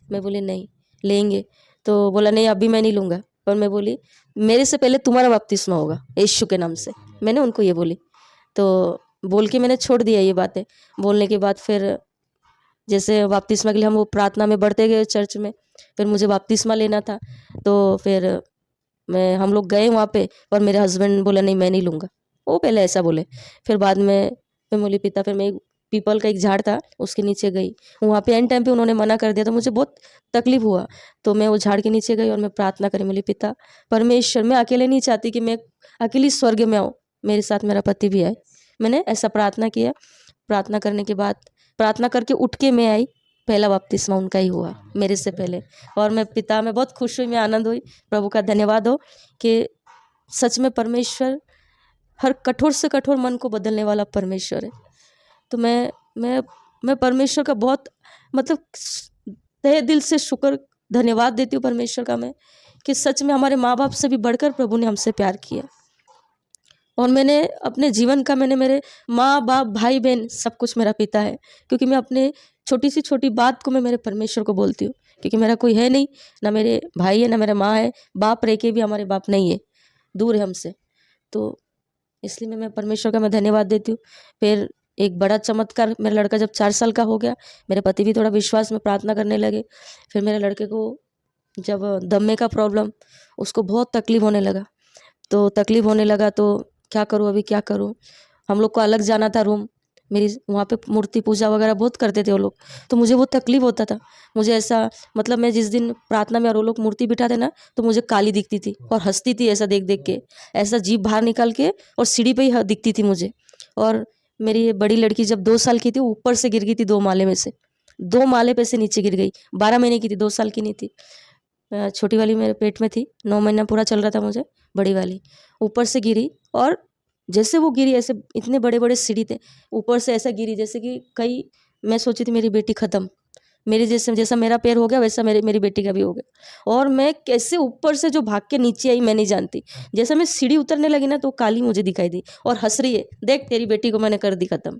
मैं बोली नहीं लेंगे। तो बोला नहीं अभी मैं नहीं लूँगा। और मैं बोली मेरे से पहले तुम्हारा बपतिस्मा होगा यीशु के नाम से, मैंने उनको ये बोली। तो बोल के मैंने छोड़ दिया ये बातें। बोलने के बाद फिर जैसे बपतिस्मा के लिए हम वो प्रार्थना में बढ़ते गए चर्च में, फिर मुझे बपतिस्मा लेना था। तो फिर हम लोग गए वहाँ पे, और मेरे हस्बैंड बोला नहीं मैं नहीं लूँगा, वो पहले ऐसा बोले। फिर बाद में मैं बोली पिता, फिर मैं पीपल का एक झाड़ था उसके नीचे गई, वहाँ पे एंड टाइम पे उन्होंने मना कर दिया, तो मुझे बहुत तकलीफ हुआ। तो मैं वो झाड़ के नीचे गई और मैं प्रार्थना करी, बोली पिता परमेश्वर मैं अकेले नहीं चाहती कि मैं अकेली स्वर्ग में आऊँ, मेरे साथ मेरा पति भी आए। मैंने ऐसा प्रार्थना किया। प्रार्थना करने के बाद, प्रार्थना करके उठ के मैं आई, पहला बपतिस्मा उनका ही हुआ मेरे से पहले। और मैं पिता में बहुत खुश हुई, मैं आनंद हुई। प्रभु का धन्यवाद हो कि सच में परमेश्वर हर कठोर से कठोर मन को बदलने वाला परमेश्वर है। तो मैं परमेश्वर का बहुत मतलब तहे दिल से शुक्र धन्यवाद देती हूँ परमेश्वर का मैं, कि सच में हमारे माँ बाप से भी बढ़कर प्रभु ने हमसे प्यार किया। और मैंने अपने जीवन का, मैंने मेरे माँ बाप भाई बहन सब कुछ मेरा पिता है, क्योंकि मैं अपने छोटी सी छोटी बात को मैं मेरे परमेश्वर को बोलती हूँ, क्योंकि मेरा कोई है नहीं, ना मेरे भाई है ना मेरा माँ है, बाप रह के भी हमारे बाप नहीं है, दूर है हमसे। तो इसलिए मैं परमेश्वर का मैं धन्यवाद देती हूँ। फिर एक बड़ा चमत्कार, मेरा लड़का जब 4 साल का हो गया, मेरे पति भी थोड़ा विश्वास में प्रार्थना करने लगे। फिर मेरे लड़के को जब दमे का प्रॉब्लम, उसको बहुत तकलीफ होने लगा। तो तकलीफ होने लगा तो क्या करूँ, अभी क्या करूँ। हम लोग को अलग जाना था रूम, मेरी वहाँ पे मूर्ति पूजा वगैरह बहुत करते थे वो लोग, तो मुझे बहुत तकलीफ होता था। मुझे ऐसा मतलब मैं जिस दिन प्रार्थना में और वो लोग मूर्ति बिठाते ना, तो मुझे काली दिखती थी और हंसती थी ऐसा देख देख के, ऐसा जीभ बाहर निकाल के, और सीढ़ी पे ही दिखती थी मुझे। और मेरी ये बड़ी लड़की जब 2 साल की थी, ऊपर से गिर गई थी 2 माले में से, 2 माले पे से नीचे गिर गई। 12 महीने की थी, 2 साल की नहीं थी। छोटी वाली मेरे पेट में थी, 9 महीना पूरा चल रहा था मुझे। बड़ी वाली ऊपर से गिरी, और जैसे वो गिरी ऐसे इतने बड़े बड़े सीढ़ी थे, ऊपर से ऐसा गिरी जैसे कि कई, मैं सोची थी मेरी बेटी खत्म, मेरी जैसा मेरा पैर हो गया वैसा मेरी बेटी का भी हो गया। और मैं कैसे ऊपर से जो भाग के नीचे आई मैं नहीं जानती। जैसा मैं सीढ़ी उतरने लगी ना, तो काली मुझे दिखाई दी और हंस रही है, देख तेरी बेटी को मैंने कर दी खत्म।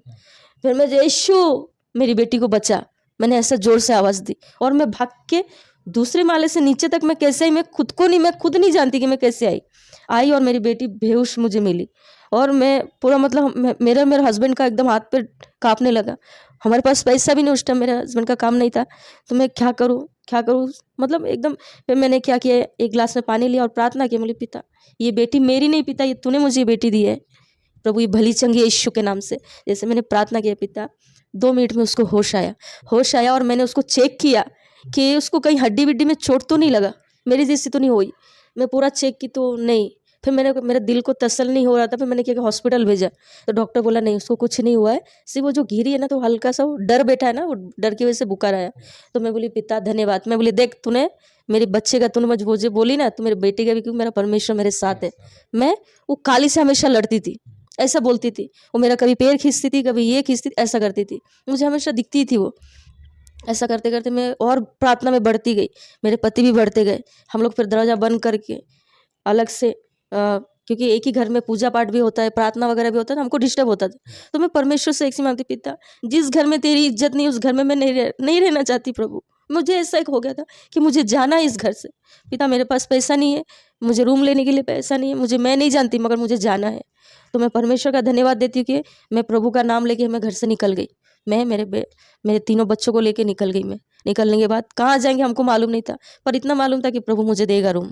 फिर मैं यीशु मेरी बेटी को बचा, मैंने ऐसा जोर से आवाज़ दी, और मैं भाग के दूसरे माले से नीचे तक मैं कैसे आई, मैं खुद नहीं जानती कि मैं कैसे आई। और मेरी बेटी बेहोश मुझे मिली, और मैं पूरा मतलब मेरे हस्बैंड का एकदम हाथ पे कांपने लगा। हमारे पास पैसा भी नहीं उस टाइम, मेरे हस्बैंड का काम नहीं था, तो मैं क्या करूँ मतलब एकदम। फिर मैंने क्या किया, एक गिलास में पानी लिया और प्रार्थना की, बोली पिता ये बेटी मेरी नहीं, पिता ये तूने मुझे ये बेटी दी है, प्रभु ये भली चंगी यीशु के नाम से। जैसे मैंने प्रार्थना किया, पिता 2 मिनट में उसको होश आया, और मैंने उसको चेक किया कि उसको कहीं हड्डी विड्डी में चोट तो नहीं लगा, मेरी जैसी तो नहीं हुई। मैं पूरा चेक की तो नहीं। फिर मेरे दिल को तसल्ली नहीं हो रहा था, फिर मैंने क्या कि हॉस्पिटल भेजा, तो डॉक्टर बोला नहीं उसको कुछ नहीं हुआ है, सिर्फ वो जो गिरी है ना, तो हल्का सा वो डर बैठा है ना, वो डर की वजह से बुखार आया। तो मैं बोली पिता धन्यवाद। मैं बोली देख तूने मेरे बच्चे का, तूने मुझे बोली ना, तो मेरे बेटे का भी, क्योंकि मेरा परमेश्वर मेरे साथ है। मैं वो काली से हमेशा लड़ती थी, ऐसा बोलती थी, वो मेरा कभी पैर खींचती थी, कभी ये खींचती थी, ऐसा करती थी, मुझे हमेशा दिखती थी वो। ऐसा करते करते मैं और प्रार्थना में बढ़ती गई, मेरे पति भी बढ़ते गए। हम लोग फिर दरवाज़ा बंद करके अलग से, क्योंकि एक ही घर में पूजा पाठ भी होता है, प्रार्थना वगैरह भी होता है, तो हमको डिस्टर्ब होता था। तो मैं परमेश्वर से एक सी मांगती, पिता जिस घर में तेरी इज्जत नहीं, उस घर में मैं नहीं रहना चाहती प्रभु। मुझे ऐसा एक हो गया था कि मुझे जाना है इस घर से। पिता मेरे पास पैसा नहीं है, मुझे रूम लेने के लिए पैसा नहीं है, मैं नहीं जानती, मगर मुझे जाना है। तो मैं परमेश्वर का धन्यवाद देती हूँ कि मैं प्रभु का नाम लेके मैं घर से निकल गई। मैं मेरे 3 बच्चों को लेके निकल गई। मैं निकलने के बाद कहाँ जाएंगे हमको मालूम नहीं था, पर इतना मालूम था कि प्रभु मुझे देगा रूम।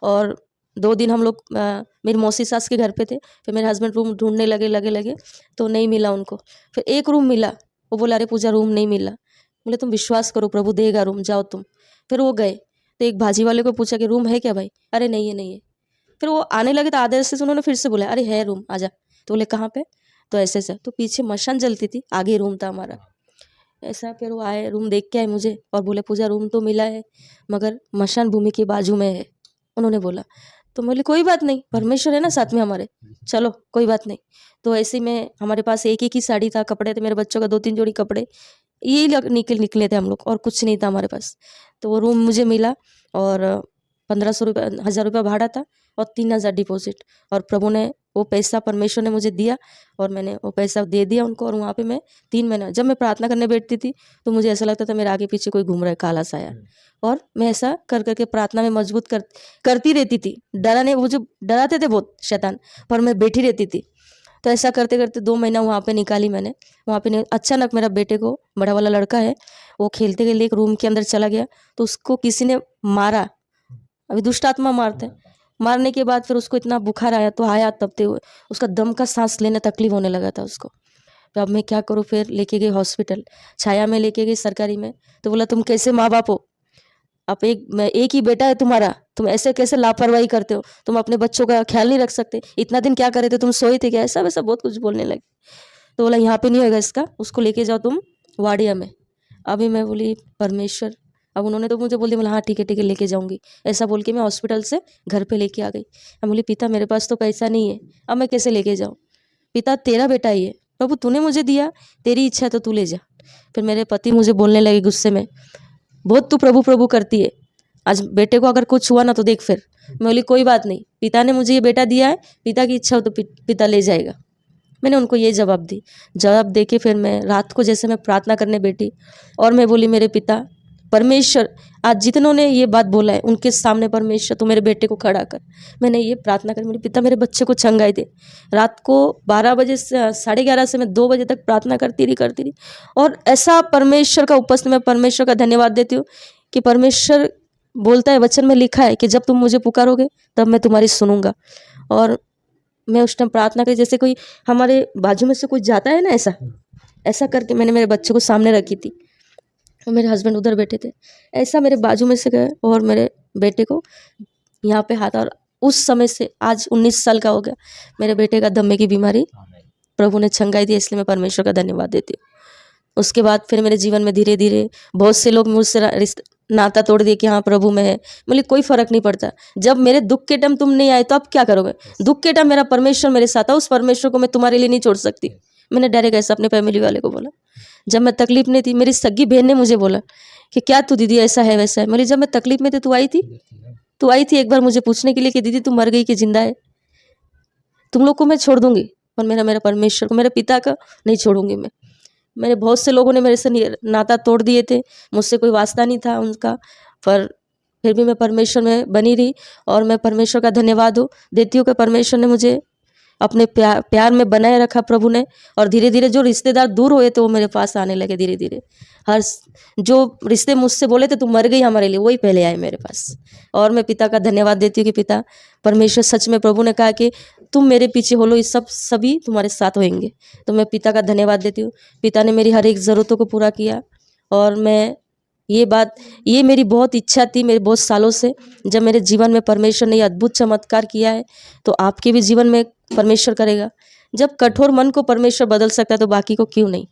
और 2 दिन हम लोग मेरी मौसी सास के घर पे थे। फिर मेरे हस्बैंड रूम ढूंढने लगे तो नहीं मिला उनको। फिर एक रूम मिला, वो बोला अरे पूजा रूम नहीं मिला। बोले तुम विश्वास करो प्रभु देगा रूम, जाओ तुम। फिर वो गए, तो एक भाजी वाले को पूछा कि रूम है क्या भाई, अरे नहीं है। फिर वो आने लगे तो आधे से उन्होंने फिर से बोला अरे है रूम, आजा। तो बोले कहाँ पे, तो ऐसे तो पीछे मशान जलती थी, आगे रूम था हमारा ऐसा। फिर वो आए, रूम देख के आए मुझे और बोले पूजा रूम तो मिला है, मगर मशान भूमि के बाजू में है, उन्होंने बोला। तो बोले कोई बात नहीं, परमेश्वर है ना साथ में हमारे, चलो कोई बात नहीं। तो ऐसे में हमारे पास एक ही साड़ी था, कपड़े थे मेरे बच्चों का 2-3 जोड़ी कपड़े, यही निकले थे हम लोग, और कुछ नहीं था हमारे पास। तो वो रूम मुझे मिला, और 1500 रुपये 1000 रुपये भाड़ा था, और 3000 डिपॉजिट। और प्रभु ने वो पैसा, परमेश्वर ने मुझे दिया, और मैंने वो पैसा दे दिया उनको। और वहाँ पे मैं 3 महीना, जब मैं प्रार्थना करने बैठती थी तो मुझे ऐसा लगता था मेरे आगे पीछे कोई घूम रहा है, काला साया। और मैं ऐसा कर करके प्रार्थना में मजबूत करती रहती थी। मुझे डराते थे बहुत शैतान, पर मैं बैठी रहती थी। तो ऐसा करते करते 2 महीना वहाँ पे निकाली मैंने। वहाँ पे अचानक मेरा बेटे को, बड़ा वाला लड़का है, वो खेलते खेलते एक रूम के अंदर चला गया, तो उसको किसी ने मारा। अभी दुष्ट आत्मा मारते हैं। मारने के बाद फिर उसको इतना बुखार आया, तो आया तबते हुए उसका दम का सांस लेने तकलीफ होने लगा था उसको। तो अब मैं क्या करूँ, फिर लेके गई हॉस्पिटल, छाया में लेके गई, सरकारी में। तो बोला तुम कैसे माँ बाप हो, आप एक ही बेटा है तुम्हारा, तुम ऐसे कैसे लापरवाही करते हो, तुम अपने बच्चों का ख्याल नहीं रख सकते, इतना दिन क्या करे थे, तुम सोए थे क्या, ऐसा वैसा बहुत कुछ बोलने लगे। तो बोला यहाँ पे नहीं होगा इसका, उसको लेके जाओ तुम वाडिया में। अभी मैं बोली परमेश्वर, अब उन्होंने तो मुझे बोल दिया, बोला हाँ ठीक है लेके जाऊंगी। ऐसा बोल के मैं हॉस्पिटल से घर पे लेके आ गई। मैं बोली पिता मेरे पास तो पैसा नहीं है, अब मैं कैसे लेके जाऊँ। पिता तेरा बेटा ही है, प्रभु तूने मुझे दिया, तेरी इच्छा है तो तू ले जा। फिर मेरे पति मुझे बोलने लगे गुस्से में, बहुत तू प्रभु प्रभु करती है, आज बेटे को अगर कुछ हुआ ना तो देख फिर। मैं बोली कोई बात नहीं, पिता ने मुझे ये बेटा दिया है, पिता की इच्छा हो तो पिता ले जाएगा। मैंने उनको ये जवाब दे के फिर मैं रात को जैसे मैं प्रार्थना करने बैठी, और मैं बोली मेरे पिता परमेश्वर, आज जितनों ने ये बात बोला है उनके सामने परमेश्वर तू मेरे बेटे को खड़ा कर। मैंने ये प्रार्थना कर, मेरे पिता मेरे बच्चे को चंगाई दे। रात को 12 बजे से 11:30 से मैं 2 बजे तक प्रार्थना करती रही। और ऐसा परमेश्वर का उपस्थित, मैं परमेश्वर का धन्यवाद देती हूँ कि परमेश्वर बोलता है, वचन में लिखा है कि जब तुम मुझे पुकारोगे तब मैं तुम्हारी सुनूंगा। और मैं उस टाइम प्रार्थना करी, जैसे कोई हमारे बाजू में से कोई जाता है ना, ऐसा करके मैंने मेरे बच्चे को सामने रखी थी, और मेरे हस्बैंड उधर बैठे थे। ऐसा मेरे बाजू में से गए और मेरे बेटे को यहाँ पे हाथ, और उस समय से आज 19 साल का हो गया, मेरे बेटे का दमे की बीमारी प्रभु ने छंगाई दी। इसलिए मैं परमेश्वर का धन्यवाद देती हूँ। उसके बाद फिर मेरे जीवन में धीरे धीरे बहुत से लोग मुझसे नाता तोड़ दिए कि हाँ प्रभु में है। बोले कोई फर्क नहीं पड़ता, जब मेरे दुख के टाइम तुम नहीं आए तो अब क्या करोगे, दुख के टाइम मेरा परमेश्वर मेरे साथ है, उस परमेश्वर को मैं तुम्हारे लिए नहीं छोड़ सकती। मैंने डायरेक्ट ऐसा अपने फैमिली वाले को बोला। जब मैं तकलीफ में थी, मेरी सगी बहन ने मुझे बोला कि क्या तू दीदी ऐसा है वैसा है। बोली जब मैं तकलीफ में थी तू आई थी एक बार मुझे पूछने के लिए कि दीदी तू मर गई कि जिंदा है। तुम लोग को मैं छोड़ दूंगी, पर मेरा परमेश्वर को, मेरे पिता का नहीं छोड़ूंगी मैं। मेरे बहुत से लोगों ने मेरे से नाता तोड़ दिए थे, मुझसे कोई वास्ता नहीं था उनका, पर फिर भी मैं परमेश्वर में बनी रही। और मैं परमेश्वर का धन्यवाद देती हूँ कि परमेश्वर ने मुझे अपने प्यार में बनाए रखा प्रभु ने। और धीरे धीरे जो रिश्तेदार दूर हुए थे वो मेरे पास आने लगे धीरे धीरे। हर जो रिश्ते मुझसे बोले थे तुम मर गई हमारे लिए, वही पहले आए मेरे पास। और मैं पिता का धन्यवाद देती हूँ कि पिता परमेश्वर सच में, प्रभु ने कहा कि तुम मेरे पीछे हो लो, इस सभी तुम्हारे साथ होंगे। तो मैं पिता का धन्यवाद देती हूँ। पिता ने मेरी हर एक ज़रूरतों को पूरा किया। और मैं ये मेरी बहुत इच्छा थी मेरे बहुत सालों से, जब मेरे जीवन में परमेश्वर ने ये अद्भुत चमत्कार किया है तो आपके भी जीवन में परमेश्वर करेगा। जब कठोर मन को परमेश्वर बदल सकता है तो बाकी को क्यों नहीं।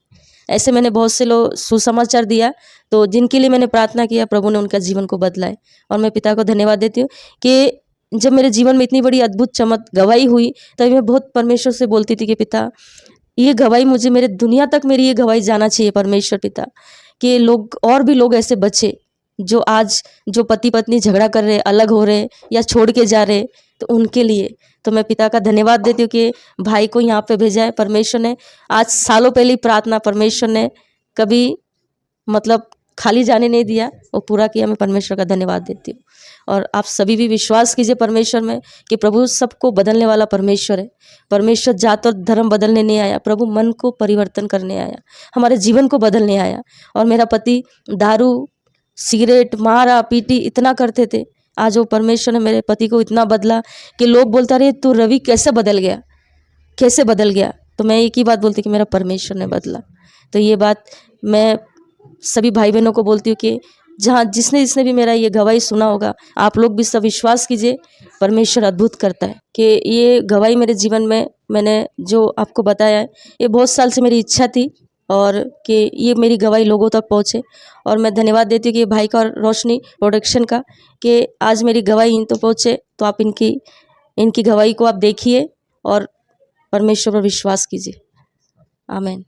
ऐसे मैंने बहुत से लोग सुसमाचार दिया, तो जिनके लिए मैंने प्रार्थना किया प्रभु ने उनका जीवन को बदला है। और मैं पिता को धन्यवाद देती हूँ कि जब मेरे जीवन में इतनी बड़ी अद्भुत गवाही हुई, तभी मैं बहुत परमेश्वर से बोलती थी कि पिता ये गवाही मुझे, मेरे दुनिया तक मेरी ये गवाही जाना चाहिए परमेश्वर पिता, कि लोग और भी लोग ऐसे बचे जो आज जो पति पत्नी झगड़ा कर रहे, अलग हो रहे या छोड़ के जा रहे, तो उनके लिए तो मैं पिता का धन्यवाद देती हूँ कि भाई को यहाँ पे भेजा है परमेश्वर ने। आज सालों पहले प्रार्थना परमेश्वर ने कभी मतलब खाली जाने नहीं दिया, वो पूरा किया। मैं परमेश्वर का धन्यवाद देती हूँ। और आप सभी भी विश्वास कीजिए परमेश्वर में कि प्रभु सबको बदलने वाला परमेश्वर है। परमेश्वर जात और धर्म बदलने नहीं आया, प्रभु मन को परिवर्तन करने आया, हमारे जीवन को बदलने आया। और मेरा पति दारू सिगरेट मारा पीटी इतना करते थे, आज वो परमेश्वर ने मेरे पति को इतना बदला कि लोग बोलता रहे तू रवि कैसे बदल गया। तो मैं एक ही बात बोलती कि मेरा परमेश्वर ने बदला। तो ये बात मैं सभी भाई बहनों को बोलती हूँ कि जहाँ जिसने भी मेरा ये गवाही सुना होगा, आप लोग भी सब विश्वास कीजिए, परमेश्वर अद्भुत करता है। कि ये गवाही मेरे जीवन में मैंने जो आपको बताया है, ये बहुत साल से मेरी इच्छा थी और कि ये मेरी गवाही लोगों तक पहुँचे। और मैं धन्यवाद देती हूँ कि भाई का और रोशनी प्रोडक्शन का, कि आज मेरी गवाही इन तो पहुँचे। तो आप इनकी गवाही को आप देखिए और परमेश्वर पर विश्वास कीजिए। आमीन।